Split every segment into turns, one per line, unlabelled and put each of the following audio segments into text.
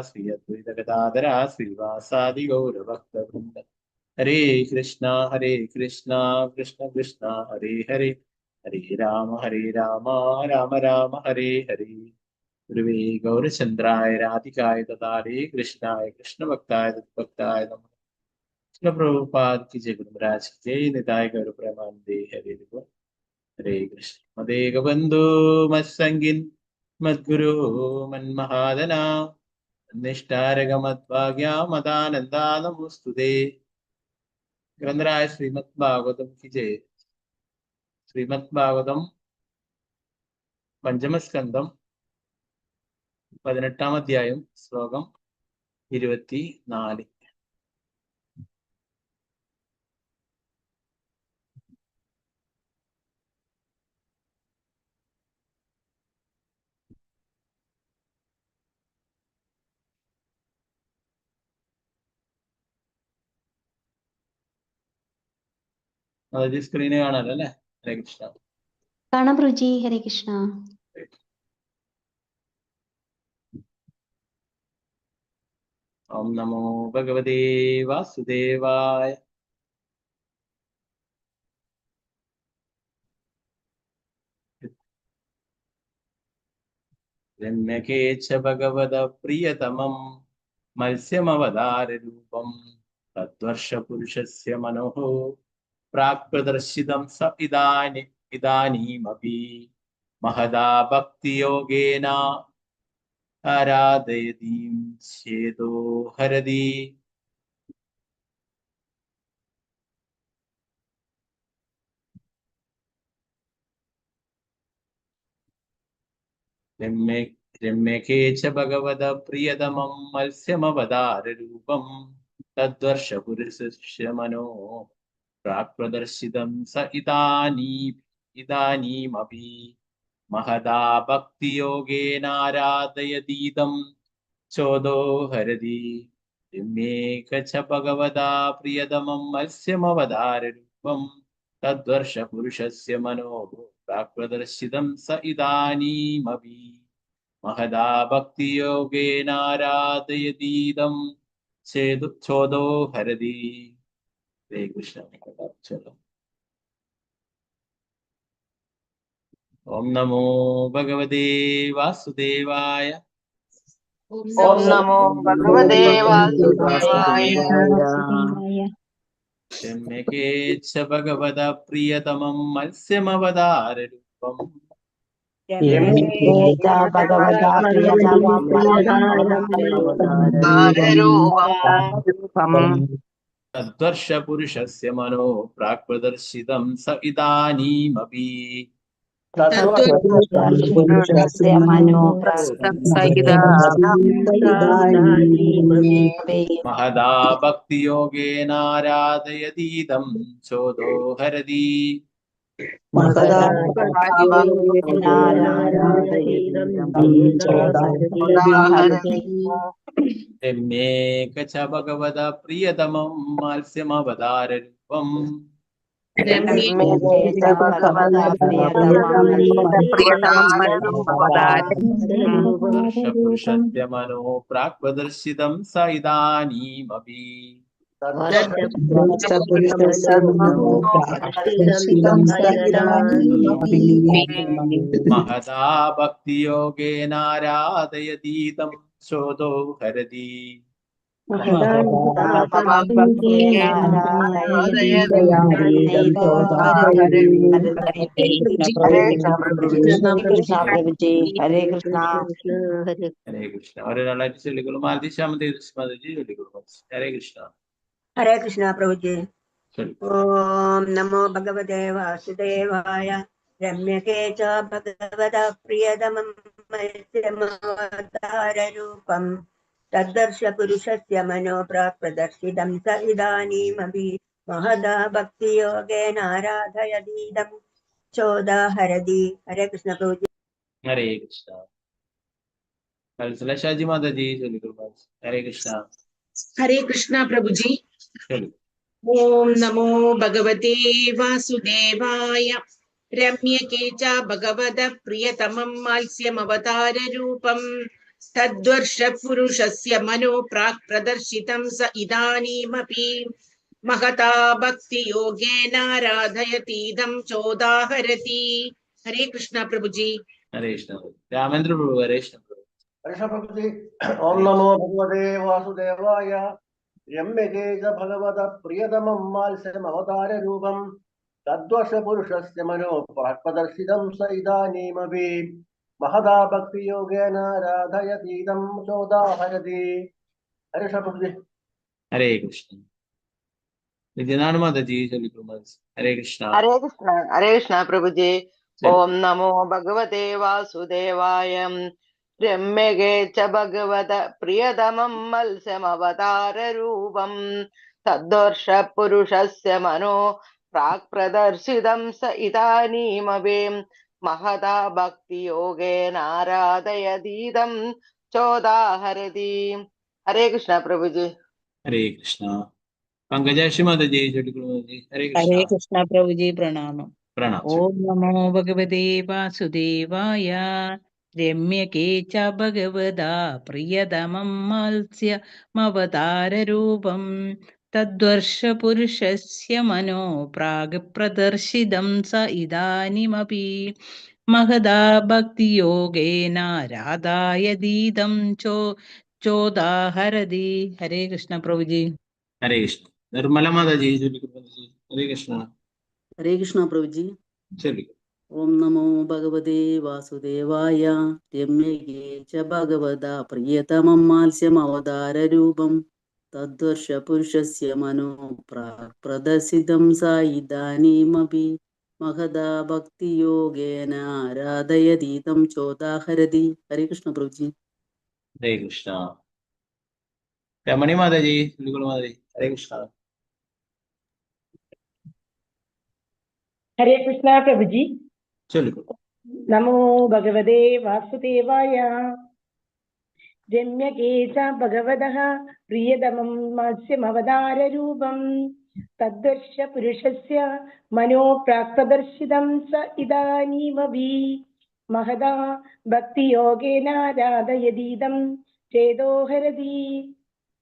श्री अद्वैत गदाधरा श्रीवासादि गौरभक्तवृंद। हरे कृष्णा कृष्ण कृष्ण हरे हरे, हरे राम राम राम हरे हरे। गुरुवे गौरचंद्राय राधिकाय तदारे कृष्णाय कृष्ण भक्ताय तत्भक्ताय नमः। श्रील प्रभुपाद की जय, गुरु महाराज की जय, निताय गौर प्रेमानंदे। हरे हरे कृष्ण। मदेक बंधु मत्संगिन मद्गुरु मन्महादना निष्ठारगमद्भाग्या मदानंदानमुस्तुते। ग्रंथराज श्रीमद् भागवतम की जय। श्रीमद् भागवतम पंचमस्कंदम 18-ാം അധ്യായം ശ്ലോകം 24. അതായത് സ്ക്രീന് കാണാലോ അല്ലെ? ഹരേ കൃഷ്ണ.
കാണാം പ്രഭുജി. ഹരേ കൃഷ്ണ.
ഓം നമോ ഭഗവതേ വാസുദേവായ. രമ്യകേ ച ഭഗവത പ്രിയതമം മത്സ്യമവതാരൂപം തദ്വർഷപുരുഷസ്യ മനോഃ പ്രാക്പ്രദർശിതം സ ഇദാനീമപി മഹദാ ഭക്തിയോഗേന ആരാധയതീം ചേതോ ഹരതി. രമ്യകേ ച ഭഗവത പ്രിയതമം മത്സ്യമവതാരൂപം തദ്വർഷപുരുഷസ്യ മനോഃ പ്രാക്പ്രദർശിതം സ ഇദാനീമപി മഹദാ ഭക്തിയോഗേനാരാധയതീദം ചോദോ ഹരതി. രമ്യേക ച ഭഗവതാ പ്രിയതമം മത്സ്യമവതാരൂപം തദ്വർഷപുരുഷസ്യ മനോഃ പ്രാക്പ്രദർശിതം സ ഇദാനീമപി മഹദാ ഭക്തിയോഗേനാരാധയതീദം ചോദോ ഹരതി. ഹരേ കൃഷ്ണ. ചലോ. ഓം നമോ ഭഗവതേ വാസുദേവായ.
ഓം നമോ ഭഗവതേ വാസുദേവായ.
രമ്യകേ ച ഭഗവത പ്രിയതമം മത്സ്യമവതാരൂപം തദ്വർഷപുരുഷസ്യ മനോഃ പ്രാക്പ്രദർശിതം സ ഇദാനീമപി മഹദാ ഭക്തിയോഗേനാരാധയതീദം ചോദോ ഹരതി. രമ്യേക ച ഭഗവത പ്രിയതമം മത്സ്യമവതാരൂപം തദ്വർഷപുരുഷസ്യ മനോഃ പ്രാക്പ്രദർശിതം സ ഇദാനീമപി മഹദാ ഭക്തിയോഗേനാരാധയതീദം ചോദോ ഹരതി.
ഹരേ കൃഷ്ണ.
ഹരേ കൃഷ്ണ. ഒരാളായിട്ട് ചൊല്ലിക്കൊള്ളു. മാലതി ചൊല്ലിക്കൊള്ളു. ഹരേ കൃഷ്ണ.
ഹരേ കൃഷ്ണ പ്രഭുജി. ഓം നമോ ഭഗവതേ വാസുദേവായ. രമ്യകേ ച ഭഗവത പ്രിയതമം മത്സ്യമവതാരൂപം തദ്ദർശപുരുഷസ്യ മനോഃ പ്രാക്പ്രദർശിതം സ ഇദാനീമപി മഹദാ ഭക്തിയോഗേനാരാധയതീദം ചോദോ ഹരതി. ഹരേ കൃഷ്ണ പ്രഭുജി.
ഹരേ കൃഷ്ണ. ഷാജി മാതാജി ചൊല്ലിക്കൊള്ളു. ഹരേ കൃഷ്ണ.
ഹരേ കൃഷ്ണ പ്രഭുജി. ഓം നമോ ഭഗവതേ വാസുദേവായ. രമ്യകേ ച ഭഗവത പ്രിയതമം മത്സ്യമവതാരൂപം तद्वर्षपुरुषस्य मनो प्राक् प्रदर्शितं स इदानीमपि महता भक्तियोगेनाराधयतीदं चोदाहरति। हरे कृष्ण प्रभुजी।
हरे कृष्ण रामेंद्र प्रभु हरे कृष्ण प्रभु
हर्षभक्ति ओम नमो भगवते वासुदेवाय यम्यके च भगवतः प्रियतमं माल्स्यमवतार रूपं तद्वर्षपुरुषस्य मनो प्रदर्शितं स इदानीमपि महदा भक्तियोगेन राधयतीदं चोदाहरति। हर्षभक्ति
हरे कृष्ण विद्यानाथ माता जी चलिए माता जी। हरे कृष्ण
हरे कृष्ण प्रभु जी। ओम नमो भगवते वासुदेवाय रम्यगे च भगवत प्रियतमं मत्स्यमवतार रूपं तद्वर्ष पुरुषस्य मनो प्राक् प्रदर्शितं स इदानीमपि महता भक्ति योगेन आराधयतीदं चोदाहरति। हरे कृष्ण प्रभु जी।
हरे कृष्ण पंकजाक्षी माता जी चलिए माता जी। हरे कृष्ण
हरे कृष्ण प्रभु जी प्रणाम।
प्रणाम
ओम नमो भगवते वासुदेवाय रम्यके च भगवदा प्रियतमं मत्स्यमवताररूपं तद्वर्षपुरुषस्य मनो प्राग् प्रदर्शितं स इदानीमपि महदा भक्तियोगेन राधायतीदं चोदाहरति। हरे कृष्ण प्रभु जी।
हरे कृष्ण निर्मला माता जी चलिए माता जी। हरे कृष्ण
हरे कृष्ण प्रभु जी।
चलिए
ओम नमो भगवते वासुदेवाय रम्यके च भगवता प्रियतमं माल्स्यमवताररूपं तद्वर्षपुरुषस्य मनो प्राक् प्रदर्शितं स इदानीमपि महदा भक्तियोगेन आराधयतीदं चोदाहरति। हरे कृष्ण प्रभु जी।
हरे कृष्ण रमणी माता जी चलिए माता जी। हरे कृष्ण
हरे कृष्णा प्रभु जी।
चलिए
नमो भगवते वासुदेवाय रम्यके च भगवतः प्रियतमं मत्स्यमवताररूपं तद्वर्षपुरुषस्य मनो प्राक्प्रदर्शितं स इदानीमपि महदा भक्तियोगेन राधयतीदं चेदोहरति।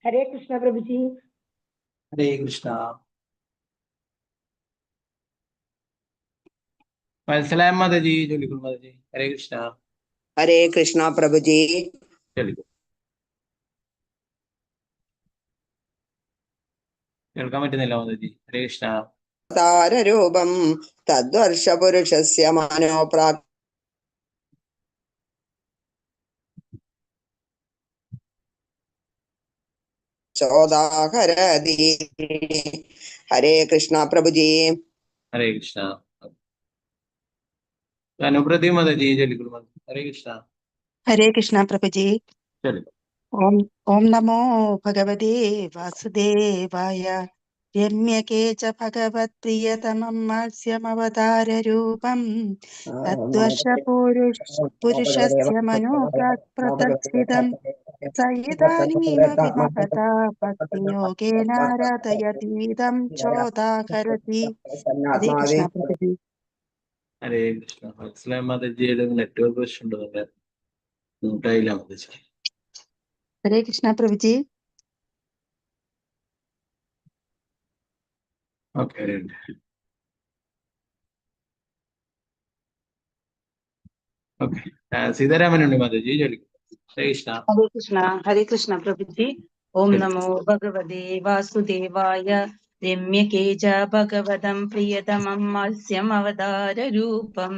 हरे कृष्ण प्रभु जी।
हरे कृष्ण वत्सला माता जी चलिए माता जी। हरे कृष्ण
हरे कृष्ण प्रभु जी।
चलिए കേൾക്കാൻ പറ്റുന്നില്ല മാതാ ജി. ഹരേ കൃഷ്ണ
താരരൂപം തദ്വർഷപുരുഷസ്യ മനോ പ്രാക് ചോദാഹരതി. ഹരേ കൃഷ്ണ പ്രഭുജി.
ഹരേ കൃഷ്ണ അനുപ്രതി മാതാ ജി ചലിക്കൂ മാതാ. ഹരേ കൃഷ്ണ
हरे कृष्णा प्रभु जी।
चलिए
ओम ओम नमो भगवते वासुदेवाय रम्यके च भगवत्प्रियतमं माल्स्यमवताररूपं तद्वर्षपुरुषस्य मनो प्रदर्शितं स इदानीमपि महता भक्तियोगेनाराधयतीदं चोदाहरति। हरे कृष्णा प्रभु जी।
ഹരേ കൃഷ്ണ വത്സല മാതാ ജിയുടെ നെറ്റ്വർക്ക് പ്രശ്നമുണ്ട് നല്ല മ്യൂട്ടായില്ല മാതാ ജി.
हरे कृष्णा प्रभु जी।
ഓക്കെ ഓക്കെ സീതാരാമനുണ്ട് മാതാ ജി ചലിക്കൂ. ഹരേ കൃഷ്ണ
हरे कृष्ण प्रभु जी। ओम नमो भगवते वासुदेवाय रम्यके च भगवतं प्रियतमं मत्स्यमवताररूपं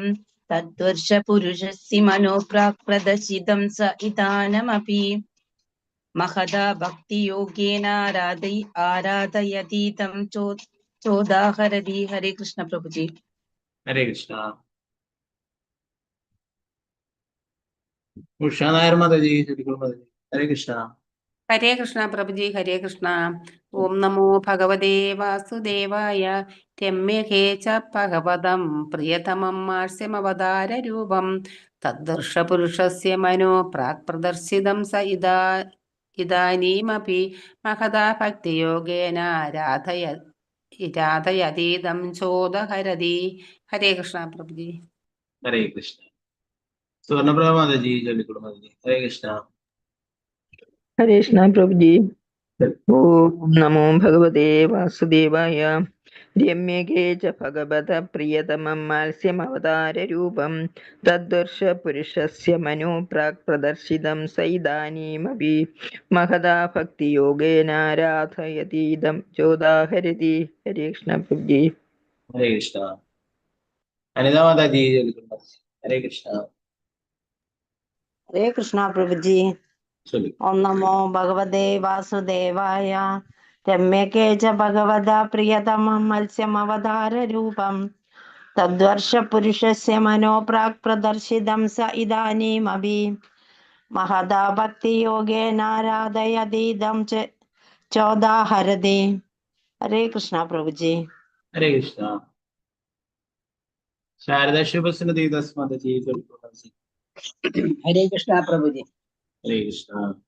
तद्वर्षपुरुषस्य मनो प्राक् प्रदर्शितं स इदानीमपि महदा भक्तियोगेन आराधयतीदं चोदाहरति। हरे कृष्ण प्रभु जी।
ഹരേ കൃഷ്ണ ഉഷ നായർ മാതാ ജി ചലിക്കൂ മാതാ ജി. ഹരേ കൃഷ്ണ
हरे कृष्ण प्रभु जी। हरे कृष्ण। ओम नमो भगवते वासुदेवाय रम्यके च भगवतं प्रियतमं मार्स्यमवताररूपं तद्वर्षपुरुषस्य मनो प्राक् प्रदर्शितं स इदानीमपि महदा भक्तियोगेन राधयतीदं चोदहरति। हरे कृष्ण प्रभु जी।
ഹരേ കൃഷ്ണ സ്വർണ്ണപ്രഭ മാതാ ജി ചലിക്കൂ മാതാ ജി. ഹരേ കൃഷ്ണ
हरे कृष्णा प्रभु जी। ओम नमो भगवते वासुदेवाय। रम्यके च भगवत प्रियतमं माल्स्यमवतार रूपं तद्दर्श पुरुषस्य मनो प्राक् प्रदर्शितं स इदानीमपि महदा भक्तियोगेन आराधयतीदं चोदाहरति। हरे कृष्ण प्रभु जी।
हरे कृष्णा। अनिता माता जी हरे कृष्णा।
हरे कृष्णा प्रभु जी।
चलिए।
ओम नमो भगवते वासुदेवाय। रम्यके च भगवता प्रियतमं मत्स्यमवतार रूपं तद्वर्ष पुरुषस्य मनो प्राक् प्रदर्शितं स इदानीमपि महदा भक्तियोगेन आराधयतीदं चोदाहरति। हरे कृष्णा प्रभु जी।
हरे कृष्णा। शारदा शिवसन देवदास माता जी
हरे कृष्णा प्रभु जी।
हरे कृष्णा।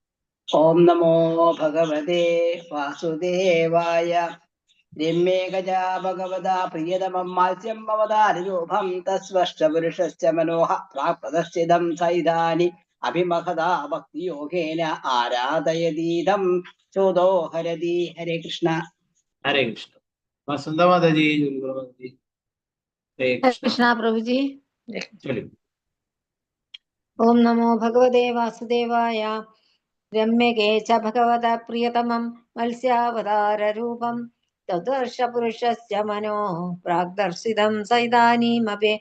ओम नमो भगवते वासुदेवाय। रम्ये गजा भगवता प्रियतमं माल्स्यम् अवताररूपं तस्वश्च पुरुषस्य मनोः प्राक् प्रदर्शितं स इदानीम् अभिमहदा भक्तियोगेन आराधयतीदं चोदोहरति। हरे कृष्णा।
हरे कृष्णा। वसुंधा माता जी हरे कृष्णा।
कृष्णा प्रभु जी।
चलिए।
ओम नमो भगवते वासुदेवाय। रम्यके च भगवतः प्रियतमं मत्स्यावताररूपं तद्वर्षपुरुषस्य मनो प्राग्दर्शितं स इदानीमपि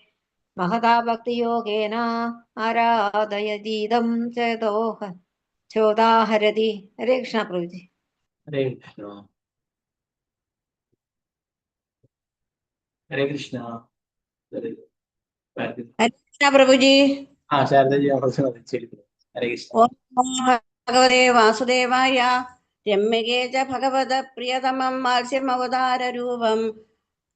महता भक्तियोगेन आराधयतीदं चोदाहरति। हरे कृष्णा प्रभु जी।
हरे कृष्णा। हरे कृष्णा। हरे
कृष्णा प्रभु जी।
हाँ शारदा जी आप चलिए। हरे कृष्णा।
ओम नमो भगवते वासुदेवाय। रम्यके च भगवतः प्रियतमं माल्स्यमवताररूपं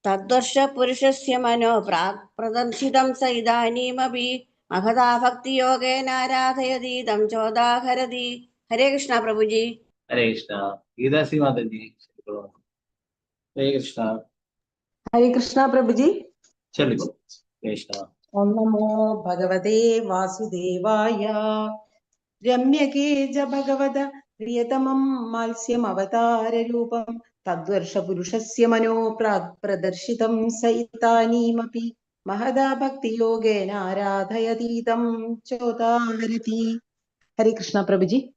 तद्वर्ष पुरुषस्य मनो प्राक् प्रदर्शितं स इदानीमपि महदा भक्तियोगेन आराधयतीदं चोदाहरति। हरे कृष्णा प्रभु जी।
हरे कृष्णा। गीतासी माता जी हरे कृष्णा।
हरे कृष्णा प्रभु जी।
चलिए। कृष्णा।
ओम नमो भगवते वासुदेवाय। रम्यके च भगवत प्रियतमं माल्स्यमवताररूपं तद्वर्षपुरुषस्य मनो प्राक् प्रदर्शितं स इदानीमपि महदा भक्तियोगेन आराधयतीदं चोदाहरति। हरे कृष्णा प्रभु जी।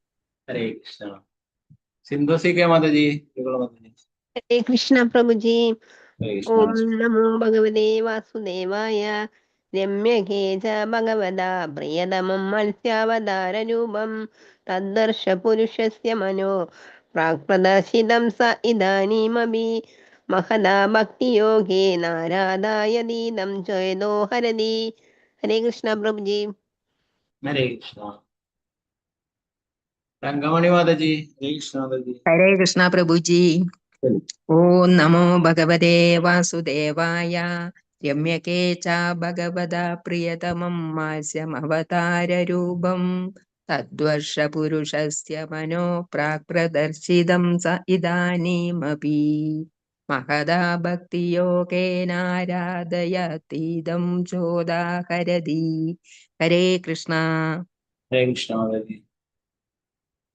हरे कृष्णा। सिंधु सी के माता जी माता जी
हरे कृष्णा प्रभु जी।
हरे कृष्णा।
ओम नमो भगवते वासुदेवाय। रम्यके च भगवता प्रियतमं मत्स्यावताररूपं तद्दर्श पुरुषस्य मनो प्राक् प्रदर्शितं स इदानीमपि महदा भक्तियोगेन आराधयतीदं चोदोहरति। हरे कृष्णा प्रभु जी।
हरे कृष्णा। रंगमणि माता जी हरे कृष्णा माता जी।
हरे कृष्णा प्रभु जी।
चलिए।
ओम नमो भगवते वासुदेवाय। रम्यके च भगवता प्रियतमं मास्यमवताररूपं तद्वर्षपुरुषस्य मनो प्राक् प्रदर्शितं स इदानीमपि महदा भक्तियोगेनाराधयतीदं चोदाहरति। हरे कृष्णा।
हरे कृष्णा माता जी।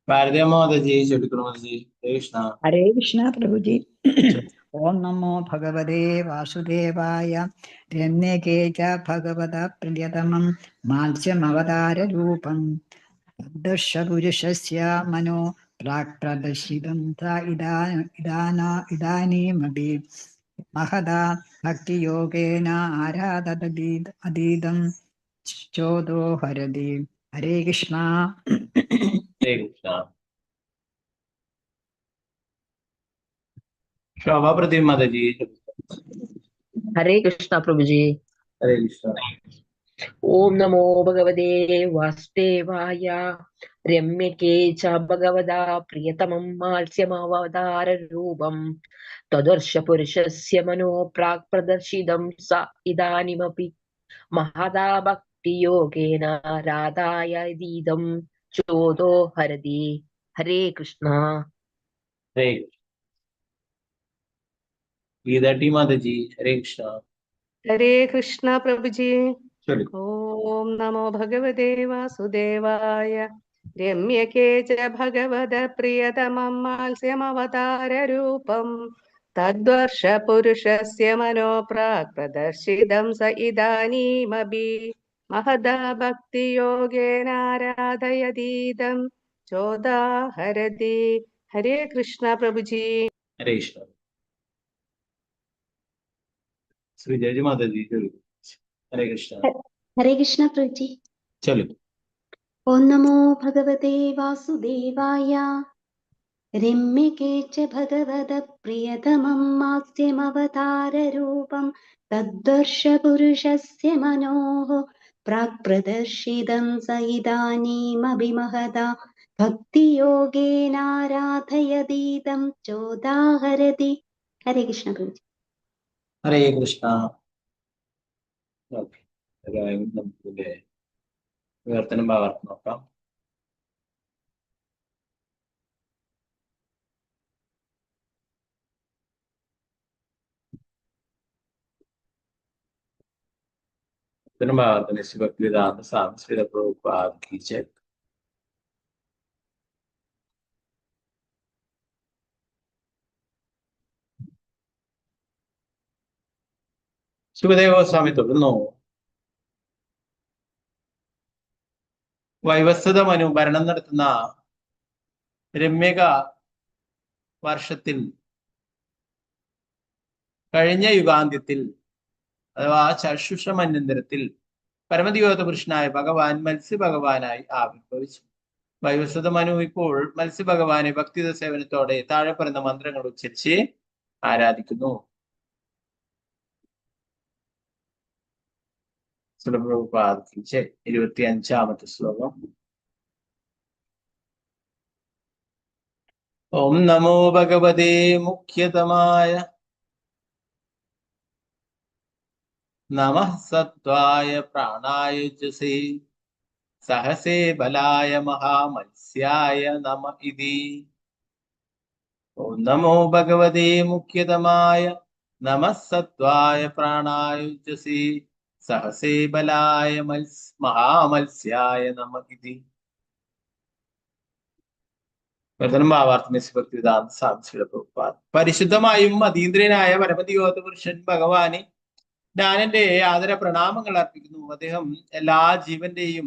भारतीय माता जी चलिए माता जी हरे कृष्णा।
हरे कृष्णा प्रभु जी। ओम नमो भगवते वासुदेवाय। रम्यके च भगवतः प्रियतमं माल्स्यमवताररूपं तद्दर्शपुरुषस्य मनो प्राक् प्रदर्शितं स इदानीमपि महदा भक्तियोगेन आराधयतीदं चोदोहरति। हरे कृष्णा।
हरे कृष्णा। शोभा प्रतिमा माता जी
हरे कृष्णा प्रभु जी।
हरे कृष्णा।
ओम नमो भगवते वासुदेवाय। रम्यके च भगवता प्रियतमं माल्स्यमवताररूपं तदर्शपुरुषस्य मनो प्राक् प्रदर्शितं स इदानीमपि महदा भक्तियोगेन राधायतीदं चोदोहरति। हरे कृष्णा।
हरे गीता टी माता जी हरे कृष्णा।
हरे कृष्णा प्रभु जी।
चलिए।
ओम नमो भगवते वासुदेवाय। രമ്യകേ ച ഭഗവത പ്രിയതമം മാത്സ്യമവതാരരൂപം തദ്വർഷപുരുഷസ്യ മനോ പ്രാക് പ്രദർശിതം സ ഇദാനീമപി മഹദാ ഭക്തിയോഗേനാരാധയതീദം ചോദാഹരതി. ഹരേ കൃഷ്ണ പ്രഭുജി.
ഹരേ കൃഷ്ണ. ശ്രീജയ മാതാജി. ഹരേ കൃഷ്ണ.
ഹരേ കൃഷ്ണ പ്രഭുജി.
ചലോ.
ഓം നമോ ഭഗവതേ വാസുദേവായ. രമ്യകേ ച ഭഗവത പ്രിയതമം മാസ്യമവതാരരൂപം തദ്ദർശപുരുഷസ്യ മനോഃ പ്രാക് പ്രദർശിതം സ ഇദാനീമഭിമഹദാ ഭക്തിയോഗേനാരാധയതീദം ചോദാഹരതി. ഹരേ കൃഷ്ണ പ്രഭുജി.
ഹരേ കൃഷ്ണ. ഓക്കെ, നമുക്കിന്റെ വിവർത്തനം ഭാഗത്ത് നോക്കാം. ഭാഗത്തിന് ശിവക്രിതാന്ത സാംസ്കൃത പ്രഭുപാദിച്ച് ശിവദേവസ്വാമി തുടർന്നു. വൈവസ്വത മനു ഭരണം നടത്തുന്ന രമ്യക വർഷത്തിൽ കഴിഞ്ഞ യുഗാന്ത്യത്തിൽ അഥവാ ചക്ഷുഷ മന്വന്തരത്തിൽ പരമദിവ്യോത പുരുഷനായ ഭഗവാൻ മത്സ്യഭഗവാനായി ആവിർഭവിച്ചു. വൈവസ്വത മനു ഇപ്പോൾ മത്സ്യഭഗവാനെ ഭക്തിത സേവനത്തോടെ താഴെ പറയുന്ന മന്ത്രങ്ങൾ ഉച്ചരിച്ച് ആരാധിക്കുന്നു. 25ാമത്തെ ശ്ലോകം. ഓം നമോ ഭഗവതേ മുഖ്യതമായ നമഃ സത്വായ പ്രാണായുജസേ സഹസേ ബലായ മഹാമത്സ്യായ നമ ഇതി. ഓം നമോ ഭഗവതേ മുഖ്യതമായ നമഃ സത്വായ പ്രാണായുജസേ സഹസേ ബലായ മഹാമത്സ്യായ നമ ഇതി. പരിശുദ്ധമായും അതീന്ദ്രനായ പരമദിവ്യോത പുരുഷൻ ഭഗവാന് ഞാൻ എൻ്റെ ആദര പ്രണാമങ്ങൾ അർപ്പിക്കുന്നു. അദ്ദേഹം എല്ലാ ജീവന്റെയും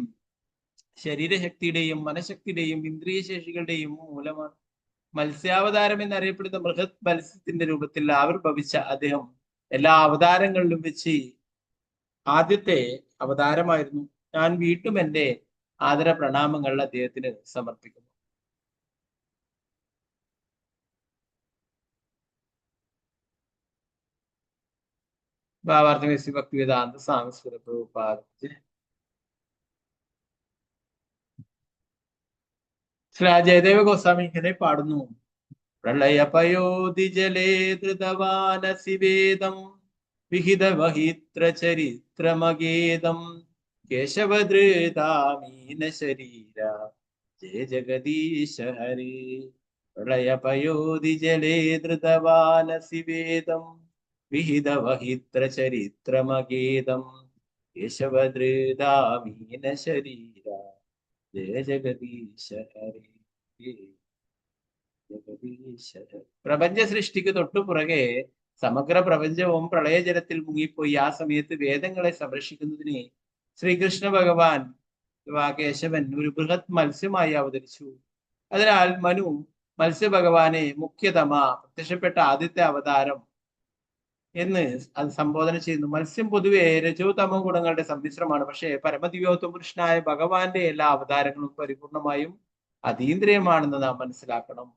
ശരീരശക്തിയുടെയും മനഃശക്തിയുടെയും ഇന്ദ്രിയശേഷികളുടെയും മൂലമാണ്. മത്സ്യാവതാരം എന്നറിയപ്പെടുന്ന ബൃഹത് മത്സ്യത്തിന്റെ രൂപത്തിൽ ആവിർഭവിച്ച അദ്ദേഹം എല്ലാ അവതാരങ്ങളിലും വെച്ച് ആദ്യത്തെ അവതാരമായിരുന്നു. ഞാൻ വീണ്ടും എൻ്റെ ആദര പ്രണാമങ്ങൾ അദ്ദേഹത്തിന് സമർപ്പിക്കുന്നു. ഭാവാർത്ഥ ഭക്തിവേദാന്ത സാംസ്കൃത പ്രഭുപാദിച്ച് ശ്രീ ജയദേവ ഗോസ്വാമി ഇങ്ങനെ പാടുന്നു. പ്രളയപയോധി ജലേ ധൃതവാനസിവേദം വിഹിത വഹിത്ര ചരിത്രമഗേദം കേശവധൃതാമീന ശരീര ജയ ജഗദീശ ഹരി. പ്രളയപയോധി ജലേ ധൃതവാനസിവേദം വിഹിത വഹിത്ര ചരിത്രമഗേദം കേശവധൃതാമീന ശരീര ജയ ജഗദീശ ഹരി. ജഗദീശ. പ്രപഞ്ച സൃഷ്ടിക്ക് തൊട്ടുപുറകെ സമഗ്ര പ്രപഞ്ചവും പ്രളയജലത്തിൽ മുങ്ങിപ്പോയി. ആ സമയത്ത് വേദങ്ങളെ സംരക്ഷിക്കുന്നതിന് ശ്രീകൃഷ്ണ ഭഗവാൻ കേശവൻ ഒരു ബൃഹത് മത്സ്യമായി അവതരിച്ചു. അതിനാൽ മനു മത്സ്യഭഗവാനെ മുഖ്യതമ പ്രത്യക്ഷപ്പെട്ട ആദ്യത്തെ അവതാരം എന്ന് അത് സംബോധന ചെയ്യുന്നു. മത്സ്യം പൊതുവെ രജോ തമോ ഗുണങ്ങളുടെ സമ്മിശ്രമാണ്. പക്ഷേ പരമദിവ്യോത്ത പുരുഷനായ ഭഗവാന്റെ എല്ലാ അവതാരങ്ങളും പരിപൂർണമായും അതീന്ദ്രിയമാണെന്ന് നാം മനസ്സിലാക്കണം.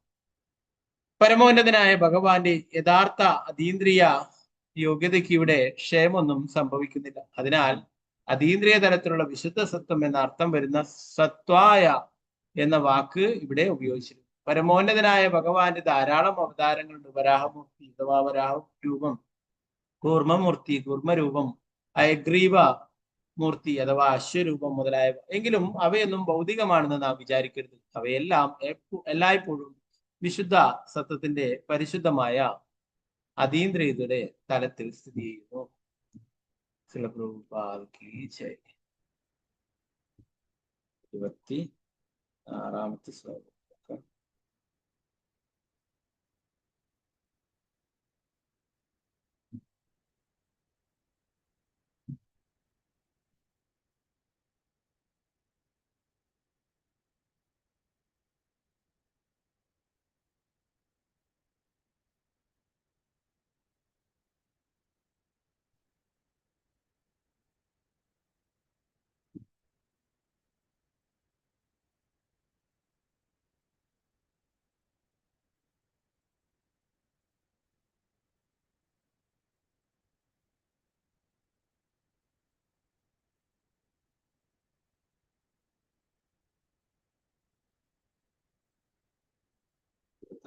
പരമോന്നതനായ ഭഗവാന്റെ യഥാർത്ഥ അതീന്ദ്രിയ യോഗ്യതയ്ക്ക് ഇവിടെ ക്ഷയമൊന്നും സംഭവിക്കുന്നില്ല. അതിനാൽ അതീന്ദ്രിയ തലത്തിലുള്ള വിശുദ്ധ സത്വം എന്ന അർത്ഥം വരുന്ന സത്വായ എന്ന വാക്ക് ഇവിടെ ഉപയോഗിച്ചിരുന്നു. പരമോന്നതനായ ഭഗവാന്റെ ധാരാളം അവതാരങ്ങളുണ്ട്. വരാഹമൂർത്തി അഥവാ വരാഹ രൂപം, കൂർമ്മമൂർത്തി കൂർമ്മരൂപം, അയഗ്രീവ മൂർത്തി അഥവാ അശ്വരൂപം മുതലായവ. എങ്കിലും അവയൊന്നും ഭൗതികമാണെന്ന് നാം വിചാരിക്കരുത്. അവയെല്ലാം എല്ലായ്പ്പോഴും വിശുദ്ധ സത്വത്തിന്റെ പരിശുദ്ധമായ അതീന്ദ്രിയതയുടെ തലത്തിൽ സ്ഥിതി ചെയ്യുന്നു. 25 6ാമത്തെ ശ്ലോകം.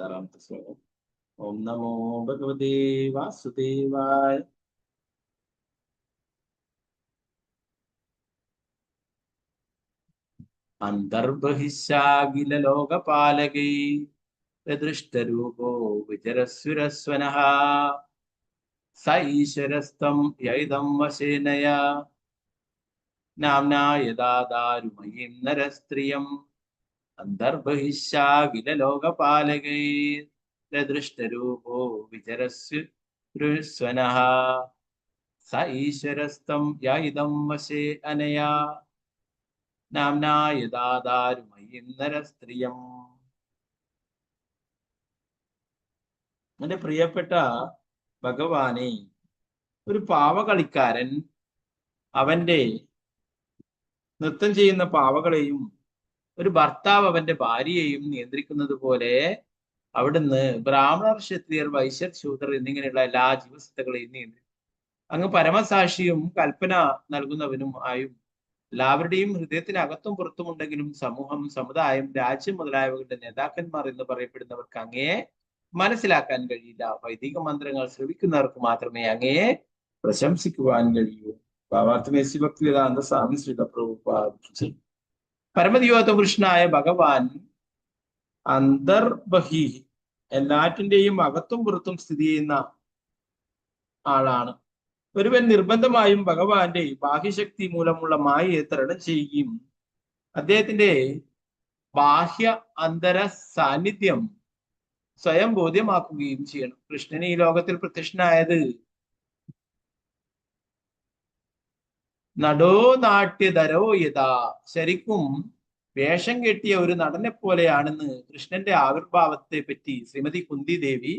ാമത്തെ ശ്ലോകം. ഓം നമോ ഭഗവതേ വാസുദേവായ. അന്തർബഹിശാഖില ലോകപാലകൈ ദൃഷ്ടരൂപോ വിചരസുരസ്വനഃ സ ഈശ്വരസ്തം യൈദം വശേനയാ നാംനാ യദാ ദാരുമയീം നരസ്ത്രിയം അന്തർബഹിശാഖില ലോകപാലകൈ ദൃഷ്ടരൂപോ വിചരസുരസ്വനഃ സ ഈശ്വരസ്തം യൈദം വശേ അനയാ നാംനാ യദാ ദാരുമയീം നരസ്ത്രിയം. എന്റെ പ്രിയപ്പെട്ട ഭഗവാനെ, ഒരു പാവകളിക്കാരൻ അവന്റെ നൃത്തം ചെയ്യുന്ന പാവകളെയും ഒരു ഭർത്താവ് അവന്റെ ഭാര്യയെയും നിയന്ത്രിക്കുന്നത് പോലെ അവിടുന്ന് ബ്രാഹ്മണർ, ക്ഷത്രിയർ, വൈശ്യർ, ശൂദ്രർ എന്നിങ്ങനെയുള്ള എല്ലാ ജീവസത്തകളെയും നിയന്ത്രിക്കും. അങ്ങ് പരമസാക്ഷിയും കൽപ്പന നൽകുന്നവനും ആയും എല്ലാവരുടെയും ഹൃദയത്തിനകത്തും പുറത്തുമുണ്ടെങ്കിലും സമൂഹം, സമുദായം, രാജ്യം മുതലായവകളുടെ നേതാക്കന്മാർ എന്ന് പറയപ്പെടുന്നവർക്ക് അങ്ങയെ മനസ്സിലാക്കാൻ കഴിയില്ല. വൈദിക മന്ത്രങ്ങൾ ശ്രവിക്കുന്നവർക്ക് മാത്രമേ അങ്ങയെ പ്രശംസിക്കുവാൻ കഴിയൂ. ഭാവാർത്ഥമേസി ഭക്തിവേദാന്ത സ്വാമി ശ്രീ പ്രഭുപാദ്. പരമദിവ്യോത്ത പുരുഷനായ ഭഗവാൻ അന്തർബഹി, എല്ലാറ്റിന്റെയും അകത്തും പുറത്തും സ്ഥിതി ചെയ്യുന്ന ആളാണ്. ഒരുവൻ നിർബന്ധമായും ഭഗവാന്റെ ബാഹ്യശക്തി മൂലമുള്ള മായയെ തരണം ചെയ്യുകയും അദ്ദേഹത്തിന്റെ ബാഹ്യ അന്തര സാന്നിധ്യം സ്വയം ബോധ്യമാക്കുകയും ചെയ്യണം. കൃഷ്ണൻ ഈ ലോകത്തിൽ പ്രത്യക്ഷനായത് നടോ നാട്യധരോ യഥാ, ശരിക്കും വേഷം കെട്ടിയ ഒരു നടനെ പോലെയാണെന്ന് കൃഷ്ണന്റെ ആവിർഭാവത്തെ പറ്റി ശ്രീമതി കുന്തി ദേവി